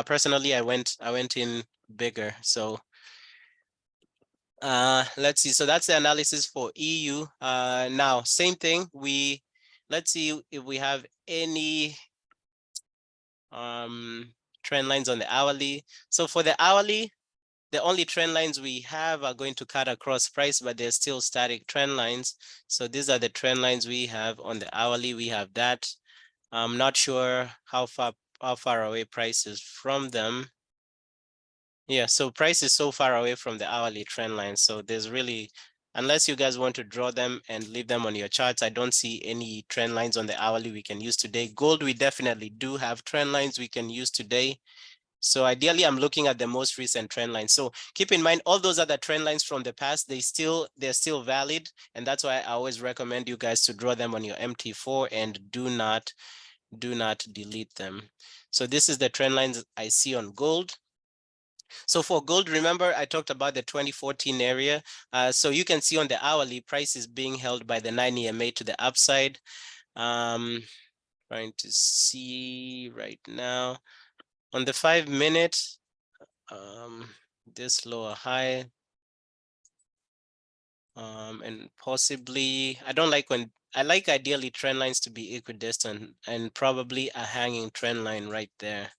Personally, I went in bigger. So let's see. So that's the analysis for EU. Now same thing. Let's see if we have any trend lines on the hourly. So for the hourly, the only trend lines we have are going to cut across price, but they're still static trend lines. So these are the trend lines we have on the hourly. We have that. I'm not sure how far away price is from them. Yeah, so price is so far away from the hourly trend line. So there's really, unless you guys want to draw them and leave them on your charts, I don't see any trend lines on the hourly we can use today. Gold, we definitely do have trend lines we can use today. So ideally, I'm looking at the most recent trend line. So keep in mind, all those other trend lines from the past, they're still valid. And that's why I always recommend you guys to draw them on your MT4 and do not delete them. So this is the trend lines I see on gold. So for gold, remember I talked about the 2014 area. So you can see on the hourly, price is being held by the 9 EMA to the upside. Trying to see right now on the 5 minute, this lower high, and possibly, I like ideally trend lines to be equidistant and probably a hanging trend line right there.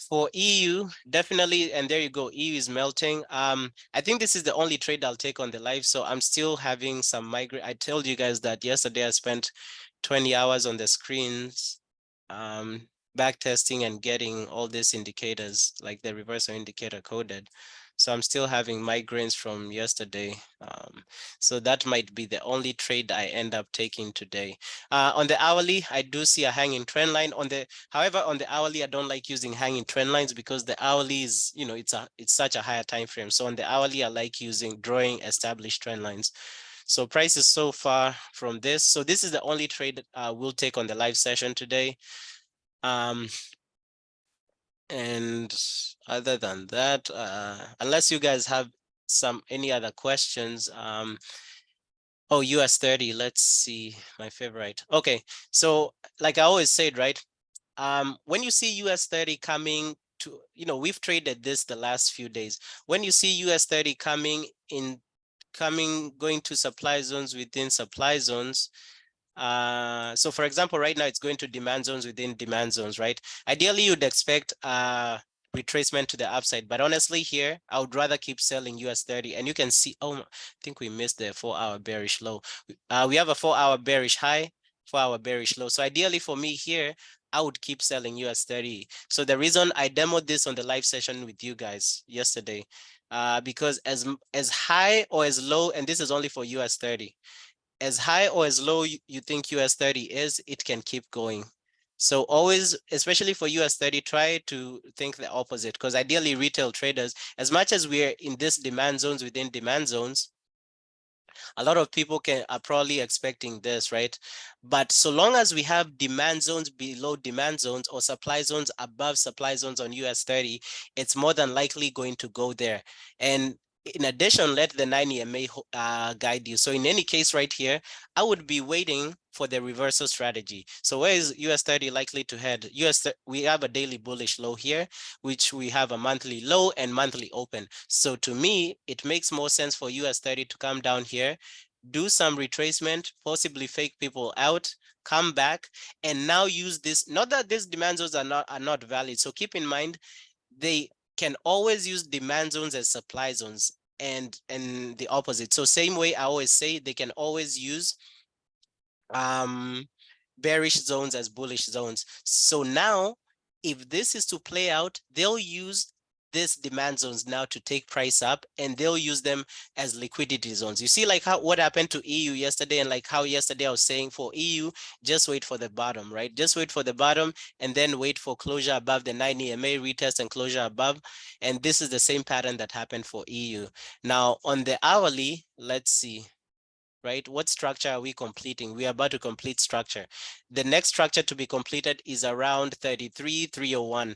For EU, definitely, and there you go, EU is melting. I think this is the only trade I'll take on the live, so I'm still having some migraine. I told you guys that yesterday I spent 20 hours on the screens, back testing and getting all these indicators, like the reversal indicator coded. So I'm still having migraines from yesterday. So that might be the only trade I end up taking today. On the hourly, I do see a hanging trend line. However, on the hourly, I don't like using hanging trend lines because the hourly is, it's such a higher time frame. So on the hourly, I like drawing established trend lines. So price is so far from this. So this is the only trade we'll take on the live session today. And other than that, unless you guys have any other questions, oh, US 30, let's see, my favorite. Okay, so like I always said, right? When you see US 30 coming to, we've traded this the last few days. When you see US 30 going to supply zones within supply zones, so for example, right now it's going to demand zones within demand zones, right? Ideally, you'd expect retracement to the upside, but honestly here, I would rather keep selling US 30. And you can see, oh, I think we missed the 4-hour bearish low. We have a 4-hour bearish high, 4-hour bearish low. So ideally for me here, I would keep selling US 30. So the reason I demoed this on the live session with you guys yesterday, because as high or as low, and this is only for US 30, as high or as low you think US 30 is, it can keep going. So always, especially for US 30, try to think the opposite, because ideally retail traders, as much as we're in this demand zones within demand zones, a lot of people are probably expecting this, right? But so long as we have demand zones below demand zones or supply zones above supply zones on US 30, it's more than likely going to go there. And in addition, let the 9 EMA guide you. So in any case right here, I would be waiting for the reversal strategy. So where is US 30 likely to head? We have a daily bullish low here, which we have a monthly low and monthly open. So to me, it makes more sense for US 30 to come down here, do some retracement, possibly fake people out, come back, and now use this. Not that these demand zones are not valid. So keep in mind, they can always use demand zones as supply zones, and the opposite. So same way I always say, they can always use bearish zones as bullish zones. So now if this is to play out, they'll use these demand zones now to take price up, and they'll use them as liquidity zones. You see like what happened to EU yesterday, and like how yesterday I was saying for EU, just wait for the bottom, right? Just wait for the bottom and then wait for closure above the 9 EMA, retest and closure above. And this is the same pattern that happened for EU. Now on the hourly, let's see. Right? What structure are we completing? We are about to complete structure. The next structure to be completed is around 33,301.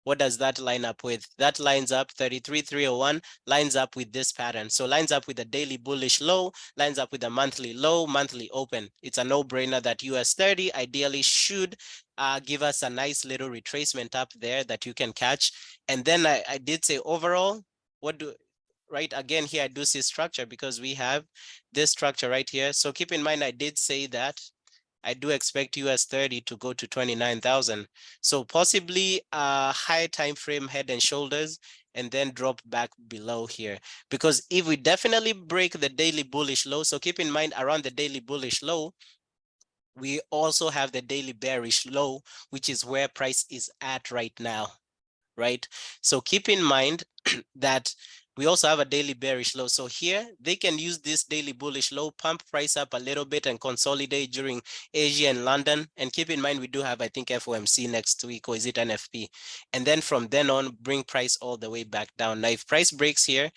What does that line up with? That lines up, 33,301 lines up with this pattern. So lines up with a daily bullish low, lines up with a monthly low, monthly open. It's a no-brainer that US 30 ideally should give us a nice little retracement up there that you can catch. And then I did say overall, right, again here I do see structure because we have this structure right here. So keep in mind, I did say that I do expect US 30 to go to 29,000. So possibly a high time frame head and shoulders, and then drop back below here. Because if we definitely break the daily bullish low, so keep in mind around the daily bullish low, we also have the daily bearish low, which is where price is at right now, right? So keep in mind that we also have a daily bearish low. So here they can use this daily bullish low, pump price up a little bit and consolidate during Asia and London. And keep in mind, we do have, I think, FOMC next week, or is it NFP? And then from then on, bring price all the way back down. Now, if price breaks here,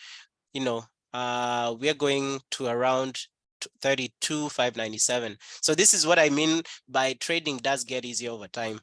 you know, we are going to around 32,597. So this is what I mean by trading does get easier over time.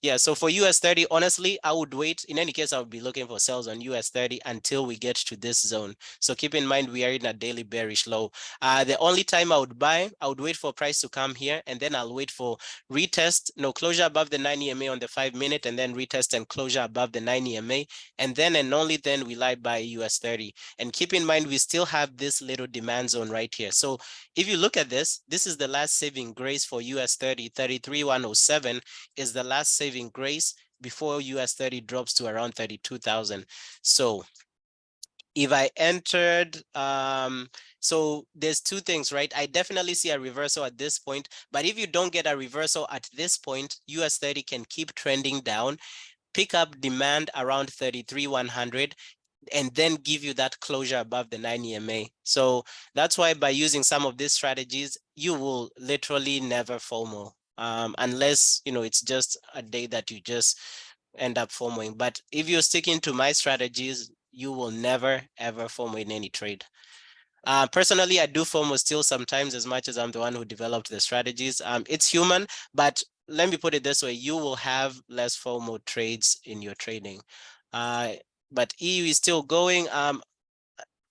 Yeah, so for US 30, honestly, I would wait. In any case, I would be looking for sales on US 30 until we get to this zone. So keep in mind, we are in a daily bearish low. The only time I would buy, I would wait for price to come here, and then I'll wait for retest, no closure above the 9 EMA on the 5-minute, and then retest and closure above the 9 EMA. And then and only then will I buy US 30. And keep in mind, we still have this little demand zone right here. So if you look at this, this is the last saving grace for US 30, 33,107 is the last saving grace before US 30 drops to around 32,000. So if I entered, so there's two things, right? I definitely see a reversal at this point, but if you don't get a reversal at this point, US 30 can keep trending down, pick up demand around 33,100, and then give you that closure above the 9 EMA. So that's why by using some of these strategies, you will literally never FOMO. Unless, you know, it's just a day that you just end up FOMOing. But if you're sticking to my strategies, you will never, ever FOMO in any trade. Personally, I do FOMO still sometimes, as much as I'm the one who developed the strategies. It's human, but let me put it this way, you will have less FOMO trades in your trading. But EU is still going.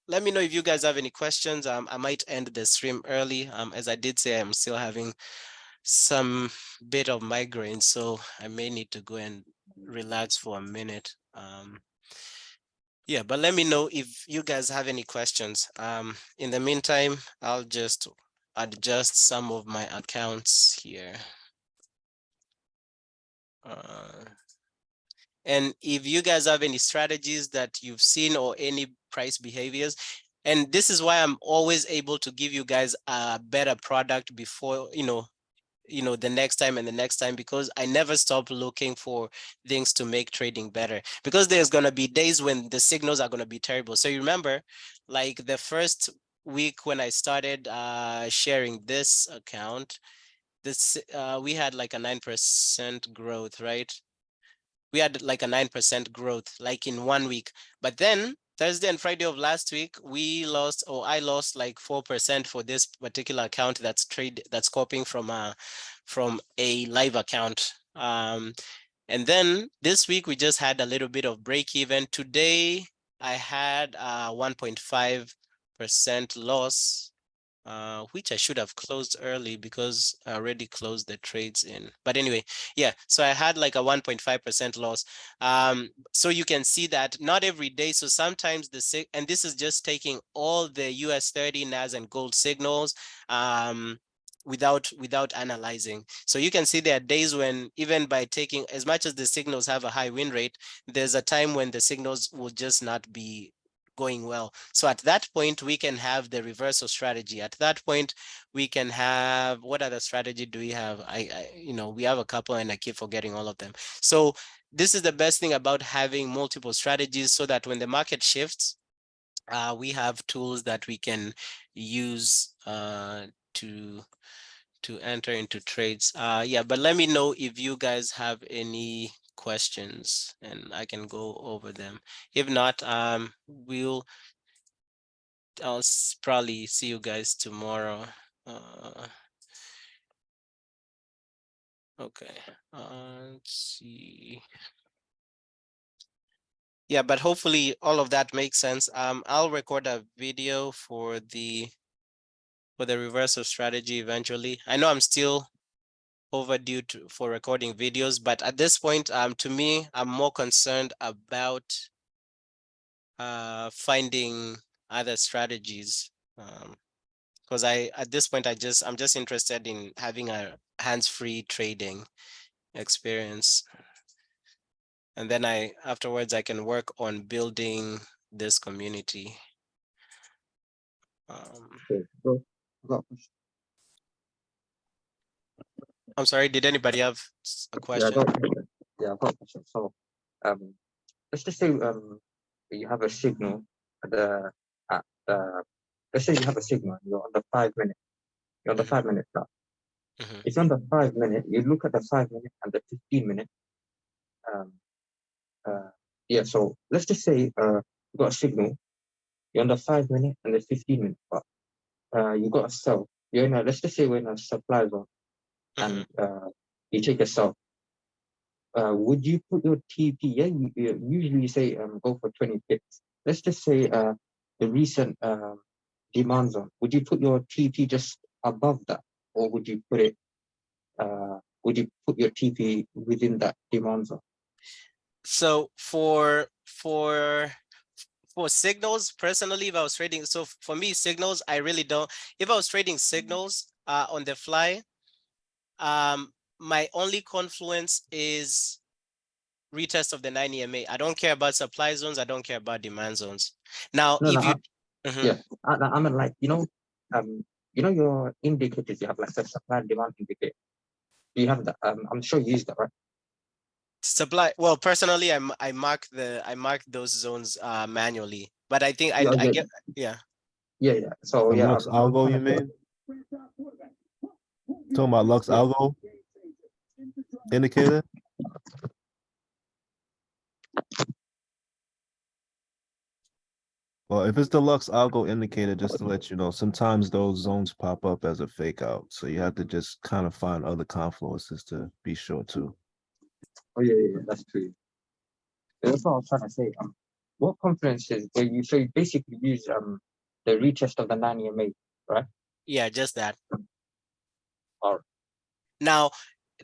Let me know if you guys have any questions. I might end the stream early. As I did say, I'm still having some bit of migraine, so I may need to go and relax for a minute. Yeah, but let me know if you guys have any questions. In the meantime, I'll just adjust some of my accounts here. And if you guys have any strategies that you've seen or any price behaviors, and this is why I'm always able to give you guys a better product before, you know, the next time and the next time, because I never stop looking for things to make trading better, because there's going to be days when the signals are going to be terrible. So you remember, like the first week when I started sharing this account, this we had like a 9% growth, right? We had like a 9% growth like in 1 week. But then Thursday and Friday of last week, we lost, or I lost like 4% for this particular account that's copying from a live account. And then this week we just had a little bit of break even. Today, I had 1.5% loss, which I should have closed early because I already closed the trades in. But anyway, yeah, so I had like a 1.5% loss. So you can see that not every day. So sometimes and this is just taking all the US 30, NAS, and gold signals without analyzing. So you can see there are days when even by taking, as much as the signals have a high win rate, there's a time when the signals will just not be going well. So at that point, we can have the reversal strategy. At that point, we can have, what other strategy do we have? We have a couple and I keep forgetting all of them. So this is the best thing about having multiple strategies, so that when the market shifts, we have tools that we can use to enter into trades. Yeah, but let me know if you guys have any questions and I can go over them. If not, I'll probably see you guys tomorrow. Okay, let's see. Yeah, but hopefully all of that makes sense. I'll record a video for the reversal strategy eventually. I know I'm still overdue for recording videos, but at this point, to me, I'm more concerned about finding other strategies, because at this point I'm just interested in having a hands-free trading experience, and then afterwards I can work on building this community. Bro, I got a question. I'm sorry, did anybody have a Yeah, I question? got a question. Yeah, I got a question. So, let's just say you have a signal at the let's say you have a signal. You're on the 5 minute. You're on the 5 minute chart. Mhm. If you're on the 5 minute, you look at the 5 minute and the 15 minute. Yeah. So let's just say you got a signal. You're on the 5 minute and the 15 minute, but you got a sell. You're in a, let's just say we're in a supply zone, and you take a sell. Would you put your TP? Yeah, usually you say go for 20 pips. Let's just say the recent demand zone. Would you put your TP just above that, or would you put it? Would you put your TP within that demand zone? So for signals, personally, if I was trading, so for me, signals, I really don't. If I was trading signals on the fly, my only confluence is retest of the 9 EMA. I don't care about supply zones. I don't care about demand zones. Now, No, if no, you, Mhm. yeah, I mean, like, your indicators, you have like the supply and demand indicator. Do you have that? I'm sure you use that, right? Supply, well, personally, I mark those zones manually, but I think Yeah, I yeah, get, yeah. yeah. So The yeah, Lux I'm Algo, trying you to say- mean? Talking about Lux Yeah. Algo indicator? Well, if it's the Lux Algo indicator, just to let you know, sometimes those zones pop up as a fake out. So you have to just kind of find other confluences to be sure too. Oh yeah, that's true. That's what I was trying to say. What conferences where you basically use the retest of the 9 EMA, right? Yeah, just that. Alright. Now,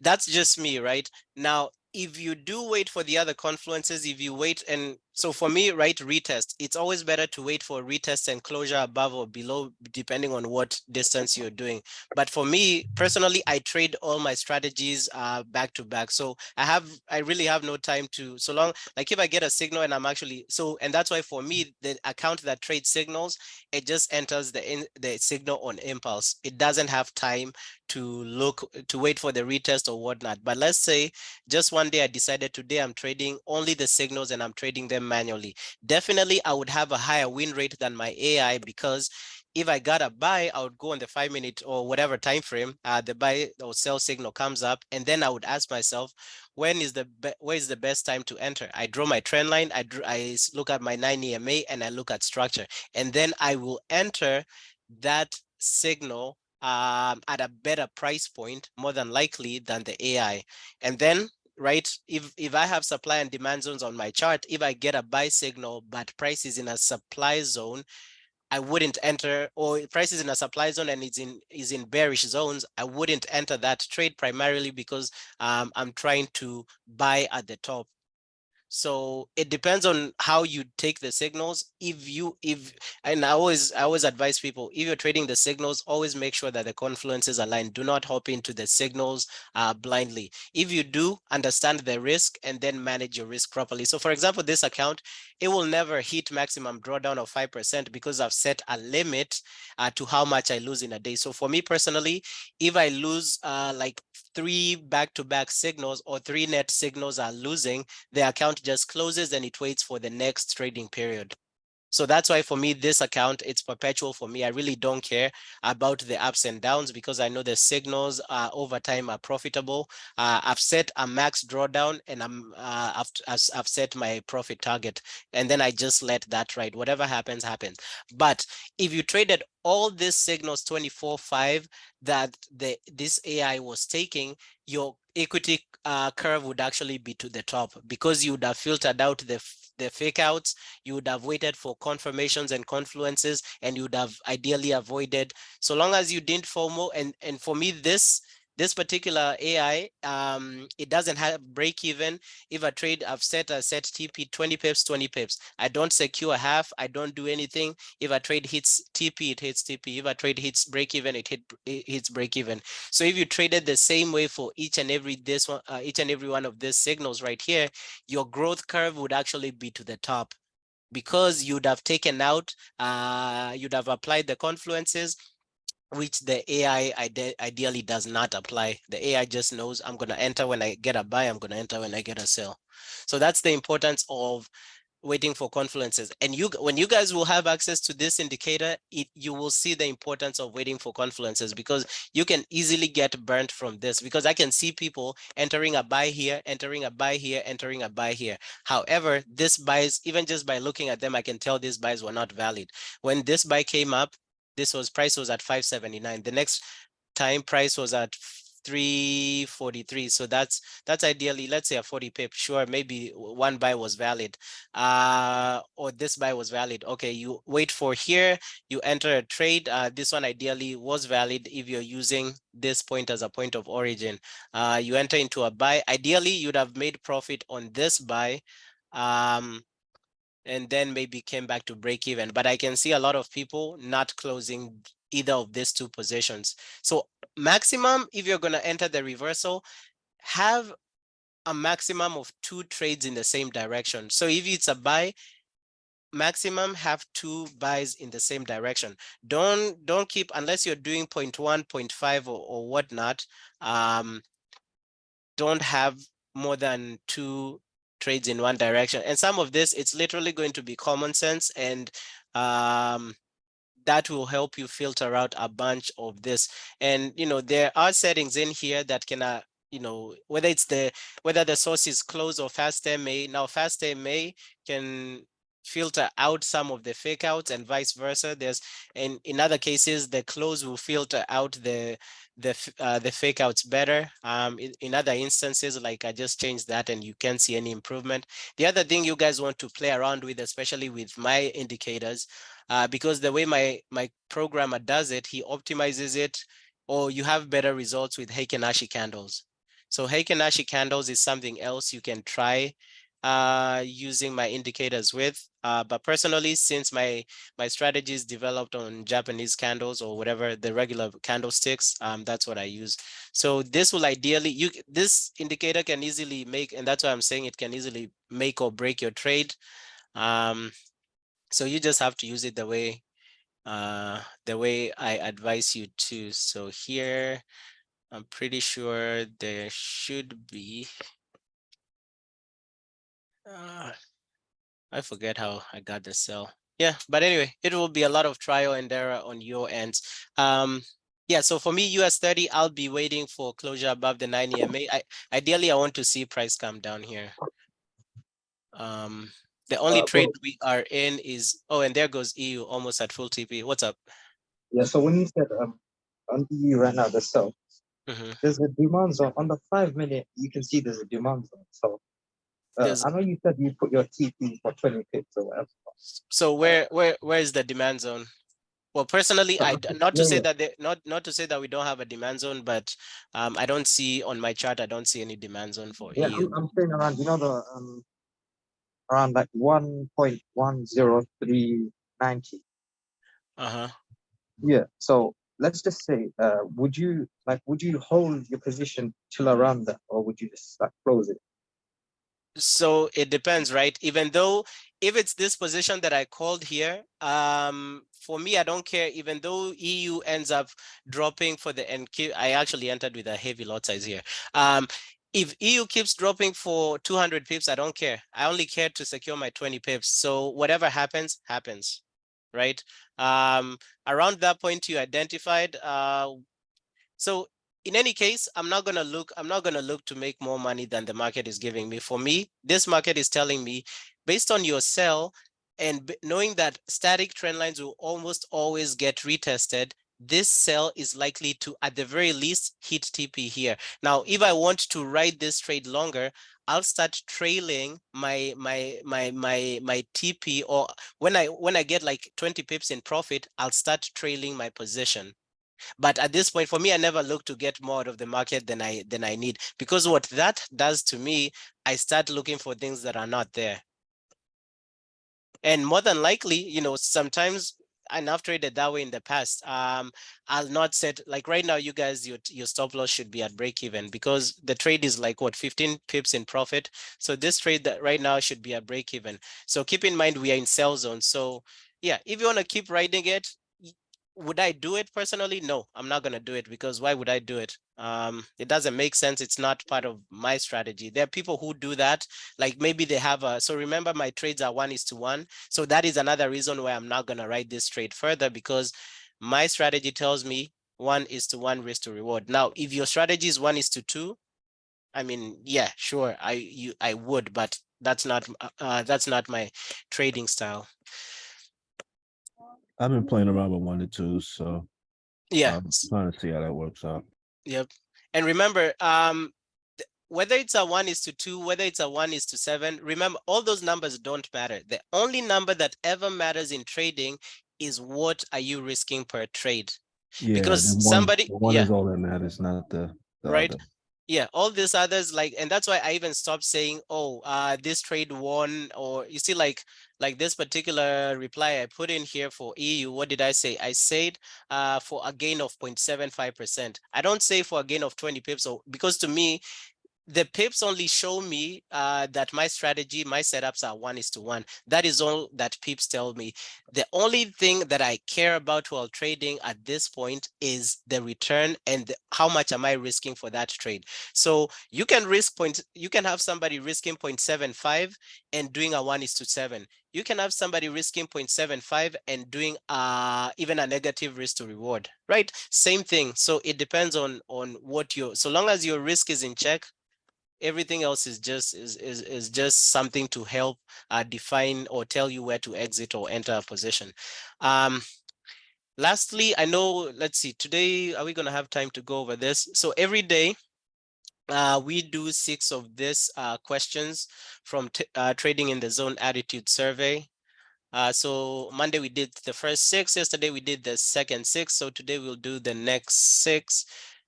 that's just me, right? Now, if you do wait for the other confluences, if you wait, and so for me, right, retest, it's always better to wait for retest and closure above or below, depending on what distance you're doing. But for me personally, I trade all my strategies back to back. So I really have no time to, so long, like if I get a signal and I'm actually, and that's why for me, the account that trades signals, it just enters the signal on impulse. It doesn't have time to wait for the retest or whatnot. But let's say just one day I decided today I'm trading only the signals and I'm trading them manually. Definitely I would have a higher win rate than my AI, because if I got a buy, I would go on the 5 minute or whatever time frame, the buy or sell signal comes up, and then I would ask myself, where is the best time to enter? I draw my trend line, I look at my 9 EMA, and I look at structure, and then I will enter that signal at a better price point, more than likely, than the AI. And then right? If I have supply and demand zones on my chart, if I get a buy signal, but price is in a supply zone, I wouldn't enter, or price is in a supply zone and is in bearish zones, I wouldn't enter that trade primarily because I'm trying to buy at the top. So it depends on how you take the signals. And I always advise people, if you're trading the signals, always make sure that the confluences align. Do not hop into the signals blindly. If you do, understand the risk and then manage your risk properly. So for example, this account, it will never hit maximum drawdown of 5% because I've set a limit to how much I lose in a day. So for me personally, if I lose like 3 back-to-back signals or 3 net signals are losing, the account just closes and it waits for the next trading period. So that's why for me, this account, it's perpetual for me. I really don't care about the ups and downs because I know the signals over time are profitable. I've set a max drawdown and I've set my profit target, and then I just let that ride. Whatever happens, happens. But if you traded all these signals 24/5 that this AI was taking, your equity curve would actually be to the top because you would have filtered out the fake outs. You would have waited for confirmations and confluences, and you would have ideally avoided, so long as you didn't FOMO. And for me, this particular AI, it doesn't have break even. If a trade, I've set TP 20 pips, 20 pips. I don't secure half. I don't do anything. If a trade hits TP, it hits TP. If a trade hits break even, it hits break even. So if you traded the same way for each and every one of these signals right here, your growth curve would actually be to the top because you'd have taken out, you'd have applied the confluences, which the AI ideally does not apply. The AI just knows I'm going to enter when I get a buy, I'm going to enter when I get a sell. So that's the importance of waiting for confluences. And when you guys will have access to this indicator, you will see the importance of waiting for confluences, because you can easily get burnt from this, because I can see people entering a buy here, entering a buy here, entering a buy here. However, this buys, even just by looking at them, I can tell these buys were not valid. When this buy came up, price was at 579. The next time price was at 343. So that's ideally, let's say a 40 pip. Sure, maybe one buy was valid, or this buy was valid. Okay, you wait for here, you enter a trade. This one ideally was valid if you're using this point as a point of origin. You enter into a buy. Ideally, you'd have made profit on this buy. And then maybe came back to break even. But I can see a lot of people not closing either of these two positions. So maximum, if you're going to enter the reversal, have a maximum of 2 trades in the same direction. So if it's a buy, maximum have 2 buys in the same direction. Don't keep, unless you're doing 0.1, 0.5 or whatnot, don't have more than 2 trades in one direction. And some of this, it's literally going to be common sense, and that will help you filter out a bunch of this. And there are settings in here that can whether the source is closed or fast MA. Now fast MA can filter out some of the fake outs and vice versa. In other cases, the close will filter out the fake outs better. In other instances, like I just changed that and you can't see any improvement. The other thing you guys want to play around with, especially with my indicators, because the way my programmer does it, he optimizes it, or you have better results with Heiken Ashi candles. So Heiken Ashi candles is something else you can try using my indicators with. But personally, since my strategy is developed on Japanese candles or whatever, the regular candlesticks, that's what I use. So this will ideally, this indicator can easily make, and that's why I'm saying it can easily make or break your trade. So you just have to use it the way I advise you to. So here, I'm pretty sure there should be, I forget how I got the sell. Yeah, but anyway, it will be a lot of trial and error on your end. Yeah, so for me, US 30, I'll be waiting for closure above the 9 EMA. Ideally, I want to see price come down here. The only trade we are in is, oh, and there goes EU almost at full TP. What's up? Yeah, so when you said on EU right now, the sell, Mhm. there's a demand zone on the 5 minute. You can see there's a demand zone. So There's I know you said you put your TP for 20 pips or whatever. so where is the demand zone? Well, personally, not to Yeah, say yeah. that not to say that we don't have a demand zone, but I don't see on my chart. I don't see any demand zone for Yeah, EU. I'm saying around, you know, the around like 1.10390. Uh-huh. Yeah. So let's just say, would you hold your position till around that, or would you just like close it? So it depends, right? Even though if it's this position that I called here, for me, I don't care. Even though EU ends up dropping for the NQ, I actually entered with a heavy lot size here. If EU keeps dropping for 200 pips, I don't care. I only care to secure my 20 pips. So whatever happens, happens, right? Around that point you identified, so in any case, I'm not gonna look to make more money than the market is giving me. For me, this market is telling me, based on your sell and knowing that static trend lines will almost always get retested, this sell is likely to, at the very least, hit TP here. Now, if I want to ride this trade longer, I'll start trailing my TP, or when I get like 20 pips in profit, I'll start trailing my position. But at this point, for me, I never look to get more out of the market than I need, because what that does to me, I start looking for things that are not there. And more than likely, you know, sometimes, and I've traded that way in the past, I'll not set, like right now, you guys, your stop loss should be at break even, because the trade is like what, 15 pips in profit. So this trade that right now should be at break even. So keep in mind, we are in sell zone. So yeah, if you want to keep riding it, would I do it personally? No, I'm not going to do it, because why would I do it? It doesn't make sense. It's not part of my strategy. There are people who do that. Like maybe they have a, so remember my trades are 1:1. So that is another reason why I'm not going to ride this trade further, because my strategy tells me 1:1 risk to reward. Now, if your strategy is 1:2, I mean, yeah, sure, I would, but that's not my trading style. I've been playing around with 1 to 2, so Yeah. I'm trying to see how that works out. Yep. And remember, whether it's a 1:2, whether it's a 1:7, remember, all those numbers don't matter. The only number that ever matters in trading is what are you risking per trade. Yeah, Because the somebody, one yeah, is all that matters, not the right. other. Yeah, all these others, like, and that's why I even stopped saying, oh, this trade won, or you see, like this particular reply I put in here for EU. What did I say? I said for a gain of 0.75%. I don't say for a gain of 20 pips, or because to me, the pips only show me that my strategy, my setups are 1:1. That is all that pips tell me. The only thing that I care about while trading at this point is the return and how much am I risking for that trade. So you can you can have somebody risking 0.75 and doing a 1:7. You can have somebody risking 0.75 and doing even a negative risk to reward, right? Same thing. So it depends on what so long as your risk is in check, everything else is just something to help define or tell you where to exit or enter a position. Lastly, I know, let's see, today, are we going to have time to go over this? So every day, we do 6 of these questions from Trading in the Zone Attitude Survey. So Monday we did the first 6, yesterday we did the second 6, so today we'll do the next 6.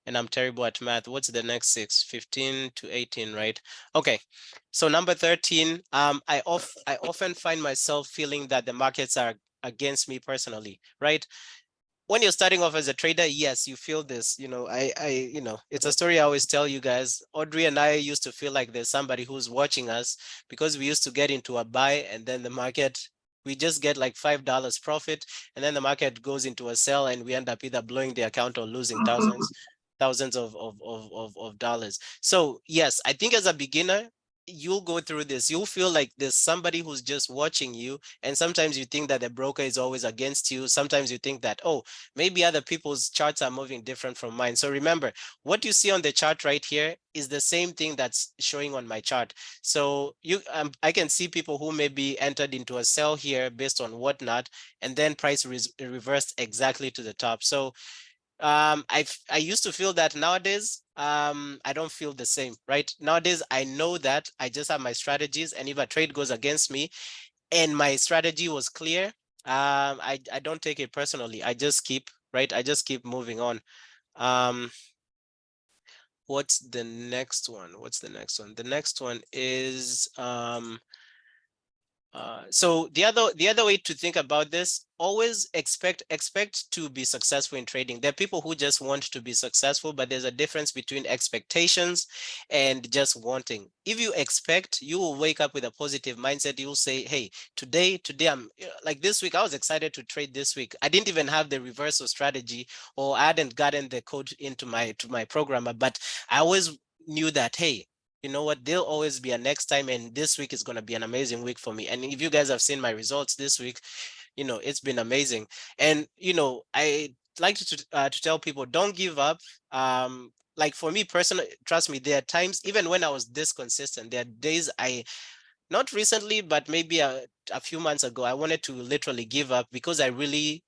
And I'm terrible at math. What's the next 6? 15 to 18, right? Okay. So number 13, I often find myself feeling that the markets are against me personally, right? When you're starting off as a trader, yes, you feel this, you know, it's a story I always tell you guys. Audrey and I used to feel like there's somebody who's watching us, because we used to get into a buy and then the market, we just get like $5 profit, and then the market goes into a sell and we end up either blowing the account or losing thousands of dollars. So yes, I think as a beginner, you'll go through this. You'll feel like there's somebody who's just watching you. And sometimes you think that the broker is always against you. Sometimes you think that, oh, maybe other people's charts are moving different from mine. So remember, what you see on the chart right here is the same thing that's showing on my chart. So I can see people who maybe entered into a sell here based on whatnot, and then price reversed exactly to the top. So I used to feel that. Nowadays I don't feel the same, right? Nowadays I know that I just have my strategies, and if a trade goes against me and my strategy was clear, I don't take it personally. I just keep, right, I just keep moving on. What's the next one? The next one is so the other way to think about this, always expect to be successful in trading. There are people who just want to be successful, but there's a difference between expectations and just wanting. If you expect, you will wake up with a positive mindset. You'll say, hey, today I'm like, this week I was excited to trade. This week I didn't even have the reversal strategy, or I hadn't gotten the code into my programmer, but I always knew that, hey, you know what, there'll always be a next time, and this week is going to be an amazing week for me. And if you guys have seen my results this week, it's been amazing. And I like to tell people, don't give up. Like for me personally, trust me, there are times, even when I was this consistent, there are days not recently, but maybe a few months ago, I wanted to literally give up, because I really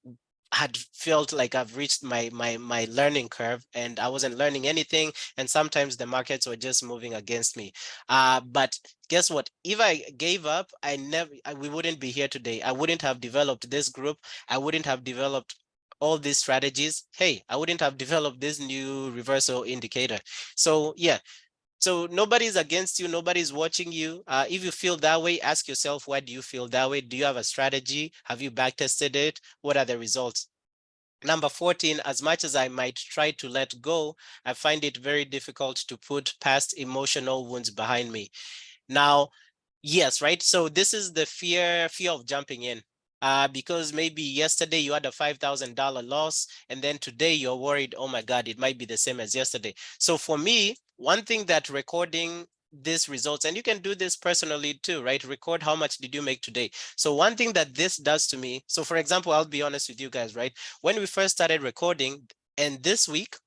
had felt like I've reached my learning curve, and I wasn't learning anything, and sometimes the markets were just moving against me. But guess what? If I gave up, we wouldn't be here today. I wouldn't have developed this group. I wouldn't have developed all these strategies. Hey, I wouldn't have developed this new reversal indicator. So yeah, so nobody's against you, nobody's watching you. If you feel that way, ask yourself, why do you feel that way? Do you have a strategy? Have you backtested it? What are the results? Number 14, as much as I might try to let go, I find it very difficult to put past emotional wounds behind me. Now, yes, right? So this is the fear of jumping in. Because maybe yesterday you had a $5,000 loss, and then today you're worried, oh my God, it might be the same as yesterday. So for me, one thing that recording these results, and you can do this personally too, right? Record how much did you make today. So one thing that this does to me, so for example, I'll be honest with you guys, right? When we first started recording, and this week,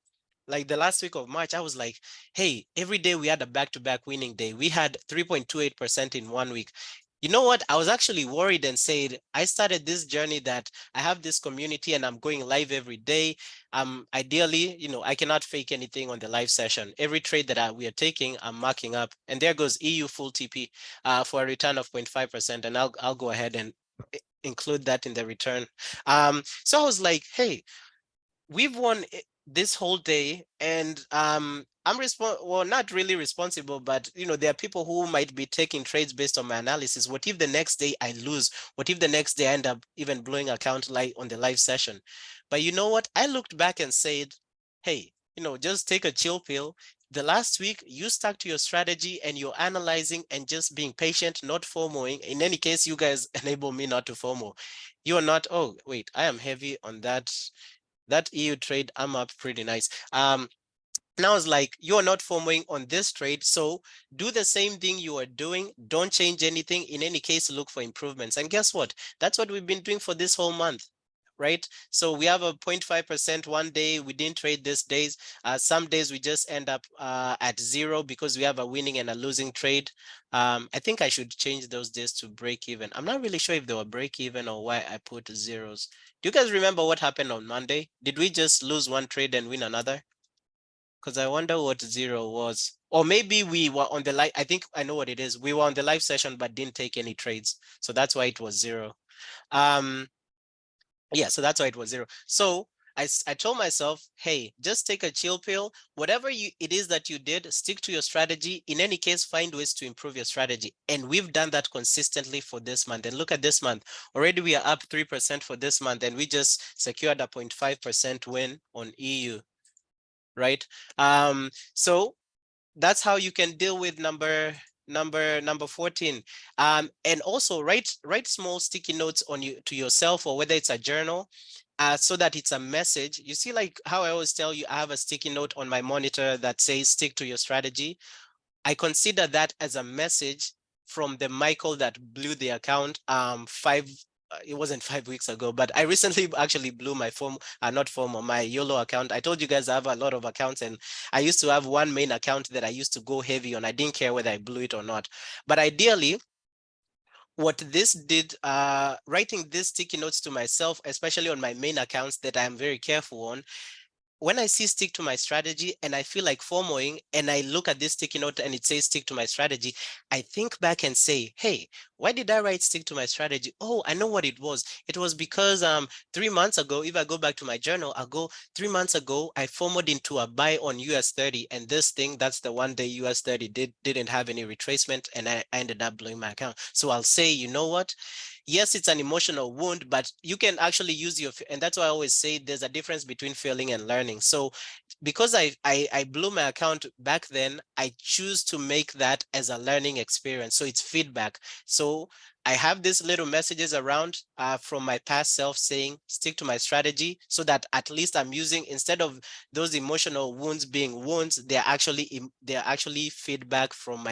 like the last week of March, I was like, hey, every day we had a back-to-back winning day. We had 3.28% in 1 week. You know what? I was actually worried and said, I started this journey that I have this community and I'm going live every day. Ideally, I cannot fake anything on the live session. Every trade that we are taking, I'm marking up. And there goes EU full TP for a return of 0.5%. And I'll go ahead and include that in the return. So I was like, hey, we've won this whole day, and I'm well, not really responsible, but there are people who might be taking trades based on my analysis. What if the next day I lose? What if the next day I end up even blowing account like on the live session? But you know what? I looked back and said, hey, just take a chill pill. The last week you stuck to your strategy and you're analyzing and just being patient, not FOMOing. In any case, you guys enable me not to FOMO. You're not, oh, wait, I am heavy on that EU trade. I'm up pretty nice. Now it's like, you're not FOMOing on this trade, so do the same thing you are doing. Don't change anything. In any case, look for improvements. And guess what? That's what we've been doing for this whole month, right? So we have a 0.5% one day. We didn't trade these days. Some days we just end up at zero because we have a winning and a losing trade. I think I should change those days to break even. I'm not really sure if they were break even or why I put zeros. Do you guys remember what happened on Monday? Did we just lose one trade and win another? Because I wonder what zero was. Or maybe we were on the live. I think I know what it is. We were on the live session but didn't take any trades. So that's why it was zero. Yeah, so that's why it was zero. So I told myself, hey, just take a chill pill. Whatever it is that you did, stick to your strategy. In any case, find ways to improve your strategy. And we've done that consistently for this month. And look at this month. Already we are up 3% for this month, and we just secured a 0.5% win on EU, right? So that's how you can deal with number 14. And also write small sticky notes on you to yourself, or whether it's a journal, so that it's a message. You see, like how I always tell you, I have a sticky note on my monitor that says stick to your strategy. I consider that as a message from the Michael that blew the account it wasn't 5 weeks ago, but I recently actually blew my my YOLO account. I told you guys I have a lot of accounts, and I used to have one main account that I used to go heavy on. I didn't care whether I blew it or not. But ideally, what this did, writing these sticky notes to myself, especially on my main accounts that I'm very careful on, when I see stick to my strategy and I feel like FOMOing and I look at this sticky note and it says stick to my strategy, I think back and say, hey, why did I write stick to my strategy? Oh, I know what it was. It was because 3 months ago, if I go back to my journal, I'll go 3 months ago, I FOMOed into a buy on US 30, and this thing, that's the one day US 30 didn't have any retracement, and I ended up blowing my account. So I'll say, you know what? Yes, it's an emotional wound, but you can actually use your, and that's why I always say there's a difference between failing and learning. So because I blew my account back then, I choose to make that as a learning experience. So it's feedback. So I have these little messages around from my past self saying, stick to my strategy, so that at least I'm using, instead of those emotional wounds being wounds, they're actually feedback from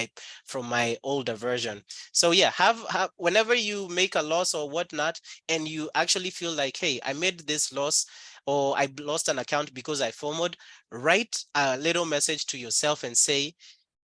my older version. So yeah, have whenever you make a loss or whatnot, and you actually feel like, hey, I made this loss, or I lost an account because I FOMOed, write a little message to yourself and say,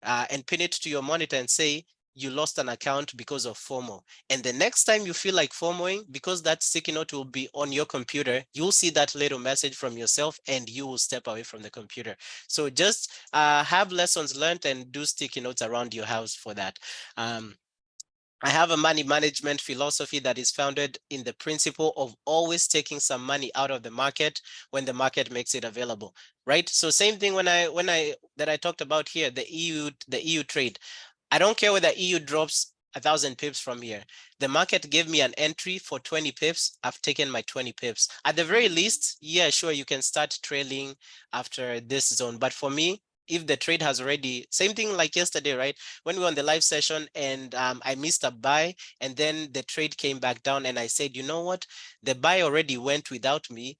and pin it to your monitor and say, you lost an account because of FOMO. And the next time you feel like FOMOing, because that sticky note will be on your computer, you'll see that little message from yourself and you will step away from the computer. So just have lessons learned and do sticky notes around your house for that. I have a money management philosophy that is founded in the principle of always taking some money out of the market when the market makes it available, right? So same thing when I talked about here, the EU trade. I don't care whether EU drops 1,000 pips from here. The market gave me an entry for 20 pips. I've taken my 20 pips. At the very least, yeah, sure, you can start trailing after this zone. But for me, if the trade has already, same thing like yesterday, right? When we were on the live session and I missed a buy, and then the trade came back down, and I said, you know what? The buy already went without me,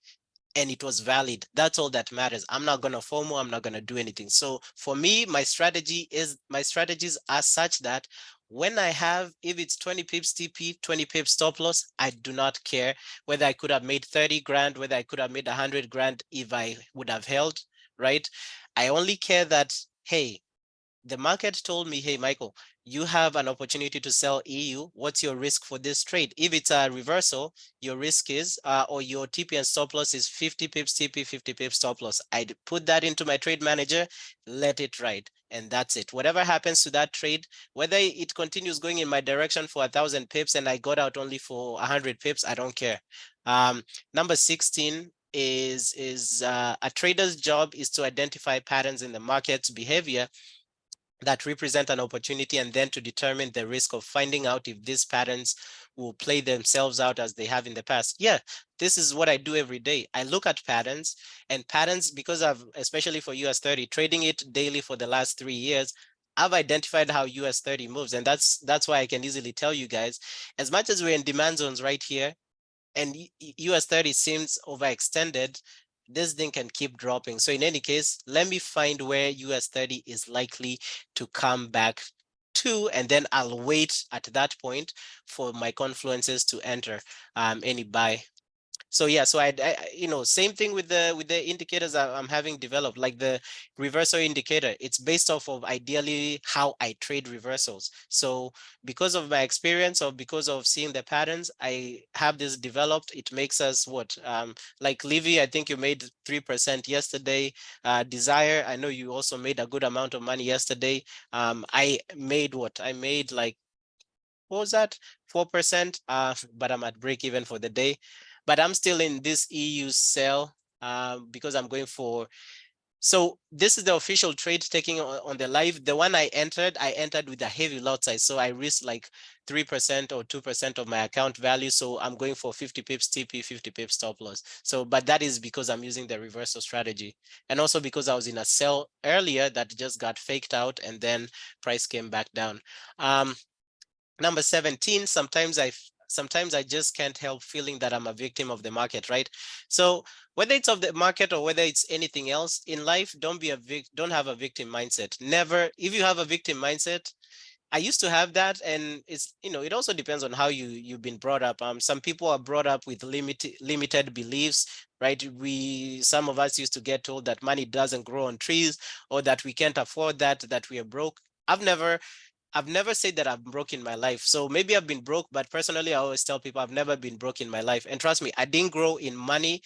and it was valid. That's all that matters. I'm not gonna FOMO, I'm not gonna do anything. So for me, my strategies are such that when I have, if it's 20 pips TP, 20 pips stop loss, I do not care whether I could have made 30 grand, whether I could have made 100 grand if I would have held, right? I only care that, hey, the market told me, hey, Michael, you have an opportunity to sell EU. What's your risk for this trade? If it's a reversal, your risk is, or your TP and stop loss is 50 pips TP, 50 pips stop loss. I'd put that into my trade manager, let it ride, and that's it. Whatever happens to that trade, whether it continues going in my direction for 1,000 pips and I got out only for 100 pips, I don't care. Number 16 is a trader's job is to identify patterns in the market's behavior that represent an opportunity, and then to determine the risk of finding out if these patterns will play themselves out as they have in the past. Yeah, this is what I do every day. I look at patterns, and patterns, because I've, especially for US 30, trading it daily for the last 3 years, I've identified how US 30 moves. And that's why I can easily tell you guys, as much as we're in demand zones right here, and US 30 seems overextended, this thing can keep dropping. So in any case, let me find where US 30 is likely to come back to, and then I'll wait at that point for my confluences to enter any buy. So yeah, so I same thing with the indicators I'm having developed, like the reversal indicator. It's based off of ideally how I trade reversals. So because of my experience, or because of seeing the patterns, I have this developed. It makes us what, like Livy, I think you made 3% yesterday. Desire, I know you also made a good amount of money yesterday. I made what? I made like, what was that? 4%, but I'm at break even for the day. But I'm still in this EU sell because I'm going for, so this is the official trade taking on the live. The one I entered with a heavy lot size. So I risked like 3% or 2% of my account value. So I'm going for 50 pips TP, 50 pips stop loss. So, but that is because I'm using the reversal strategy. And also because I was in a sell earlier that just got faked out, and then price came back down. Number 17, sometimes I just can't help feeling that I'm a victim of the market, right? So whether it's of the market or whether it's anything else in life, don't have a victim mindset. Never. If you have a victim mindset, I used to have that, and it's, it also depends on how you've been brought up. Some people are brought up with limited beliefs, right? Some of us used to get told that money doesn't grow on trees, or that we can't afford that we are broke. I've never said that I'm broke in my life. So maybe I've been broke, but personally, I always tell people I've never been broke in my life. And trust me, I didn't grow in money.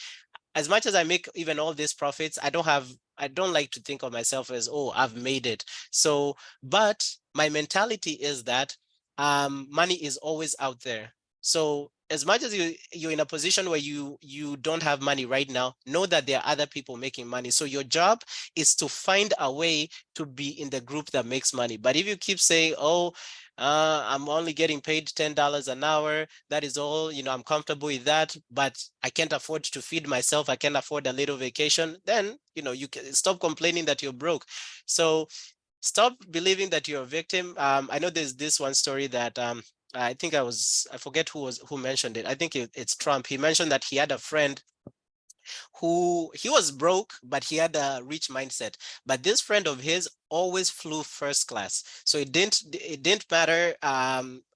as much as I make even all these profits, I don't like to think of myself as, oh, I've made it. So, but my mentality is that money is always out there. So as much as you're in a position where you don't have money right now, know that there are other people making money. So your job is to find a way to be in the group that makes money. But if you keep saying, oh, I'm only getting paid $10 an hour, that is all, I'm comfortable with that, but I can't afford to feed myself, I can't afford a little vacation, then, you can stop complaining that you're broke. So stop believing that you're a victim. I know there's this one story that I think I forget who mentioned it. I think it's Trump. He mentioned that he had a friend who he was broke, but he had a rich mindset. But this friend of his always flew first class. So it didn't matter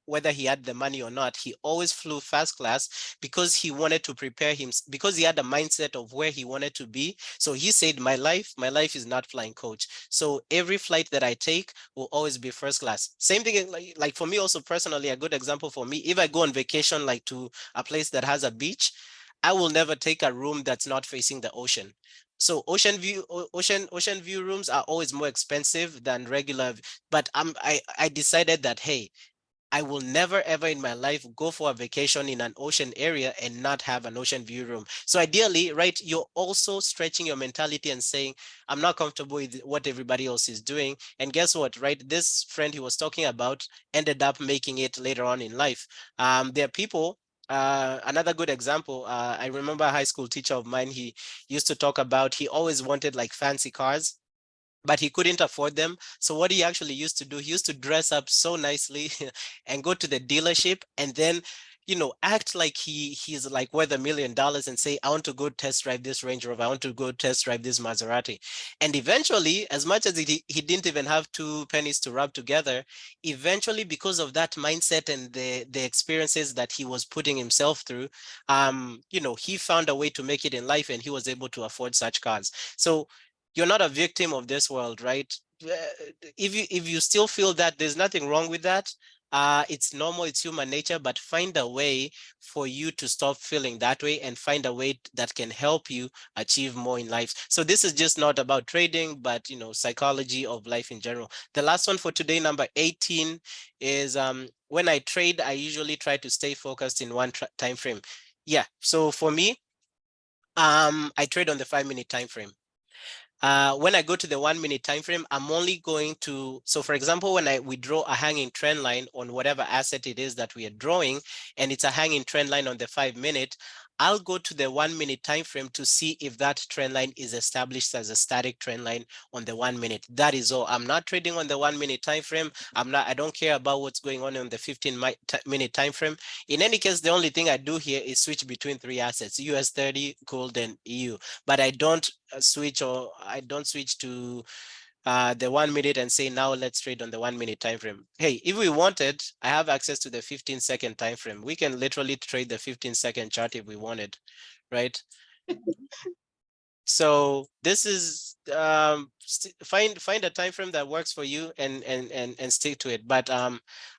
whether he had the money or not. He always flew first class because he wanted to prepare him, because he had a mindset of where he wanted to be. So he said, my life is not flying coach. So every flight that I take will always be first class. Same thing, like for me also personally, a good example for me, if I go on vacation, like to a place that has a beach, I will never take a room that's not facing the ocean. So ocean view rooms are always more expensive than regular. But I decided that, hey, I will never ever in my life go for a vacation in an ocean area and not have an ocean view room. So ideally, right, you're also stretching your mentality and saying, I'm not comfortable with what everybody else is doing. And guess what, right? This friend he was talking about ended up making it later on in life. There are people, another good example, I remember a high school teacher of mine, he used to talk about, he always wanted like fancy cars, but he couldn't afford them. So what he actually used to do, he used to dress up so nicely and go to the dealership and then, act like he's like worth $1 million and say, I want to go test drive this Range Rover, I want to go test drive this Maserati. And eventually, as much as he didn't even have 2 pennies to rub together, eventually, because of that mindset and the experiences that he was putting himself through, he found a way to make it in life and he was able to afford such cars. So you're not a victim of this world, right? If you still feel that, there's nothing wrong with that. It's normal, it's human nature, but find a way for you to stop feeling that way and find a way that can help you achieve more in life. So this is just not about trading, but psychology of life in general. The last one for today, number 18, is when I trade, I usually try to stay focused in one time frame. Yeah, so for me, I trade on the 5-minute time frame. When I go to the 1-minute time frame, I'm only going to, so for example, when we draw a hanging trend line on whatever asset it is that we are drawing, and it's a hanging trend line on the 5-minute, I'll go to the 1-minute time frame to see if that trend line is established as a static trend line on the 1-minute. That is all. I'm not trading on the 1-minute time frame. I don't care about what's going on the 15-minute time frame. In any case, the only thing I do here is switch between 3 assets: US30, gold, and EU. But I don't switch to the 1-minute and say, now let's trade on the 1-minute time frame. Hey, if we wanted, I have access to the 15-second time frame. We can literally trade the 15-second chart if we wanted, right? So this is find a time frame that works for you and stick to it. But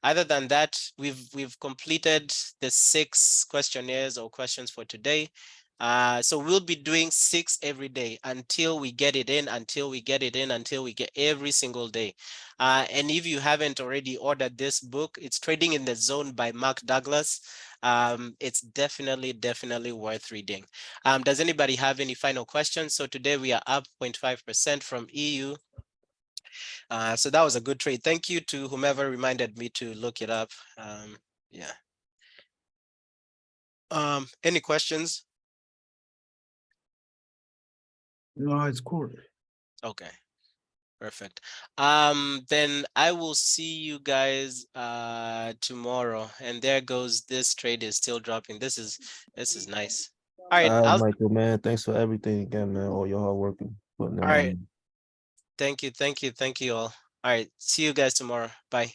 other than that, we've completed the 6 questionnaires or questions for today. So we'll be doing 6 every day until we get it in, until we get every single day. And if you haven't already ordered this book, it's Trading in the Zone by Mark Douglas. It's definitely worth reading. Does anybody have any final questions? So today we are up 0.5% from EU. So that was a good trade. Thank you to whomever reminded me to look it up. Yeah. Any questions? No, it's cool. Okay, perfect. Then I will see you guys tomorrow. And there goes, this trade is still dropping. This is nice. All right, Michael, man, thanks for everything again, man. All your hard work and putting in all right. on. Thank you all. All right, see you guys tomorrow. Bye.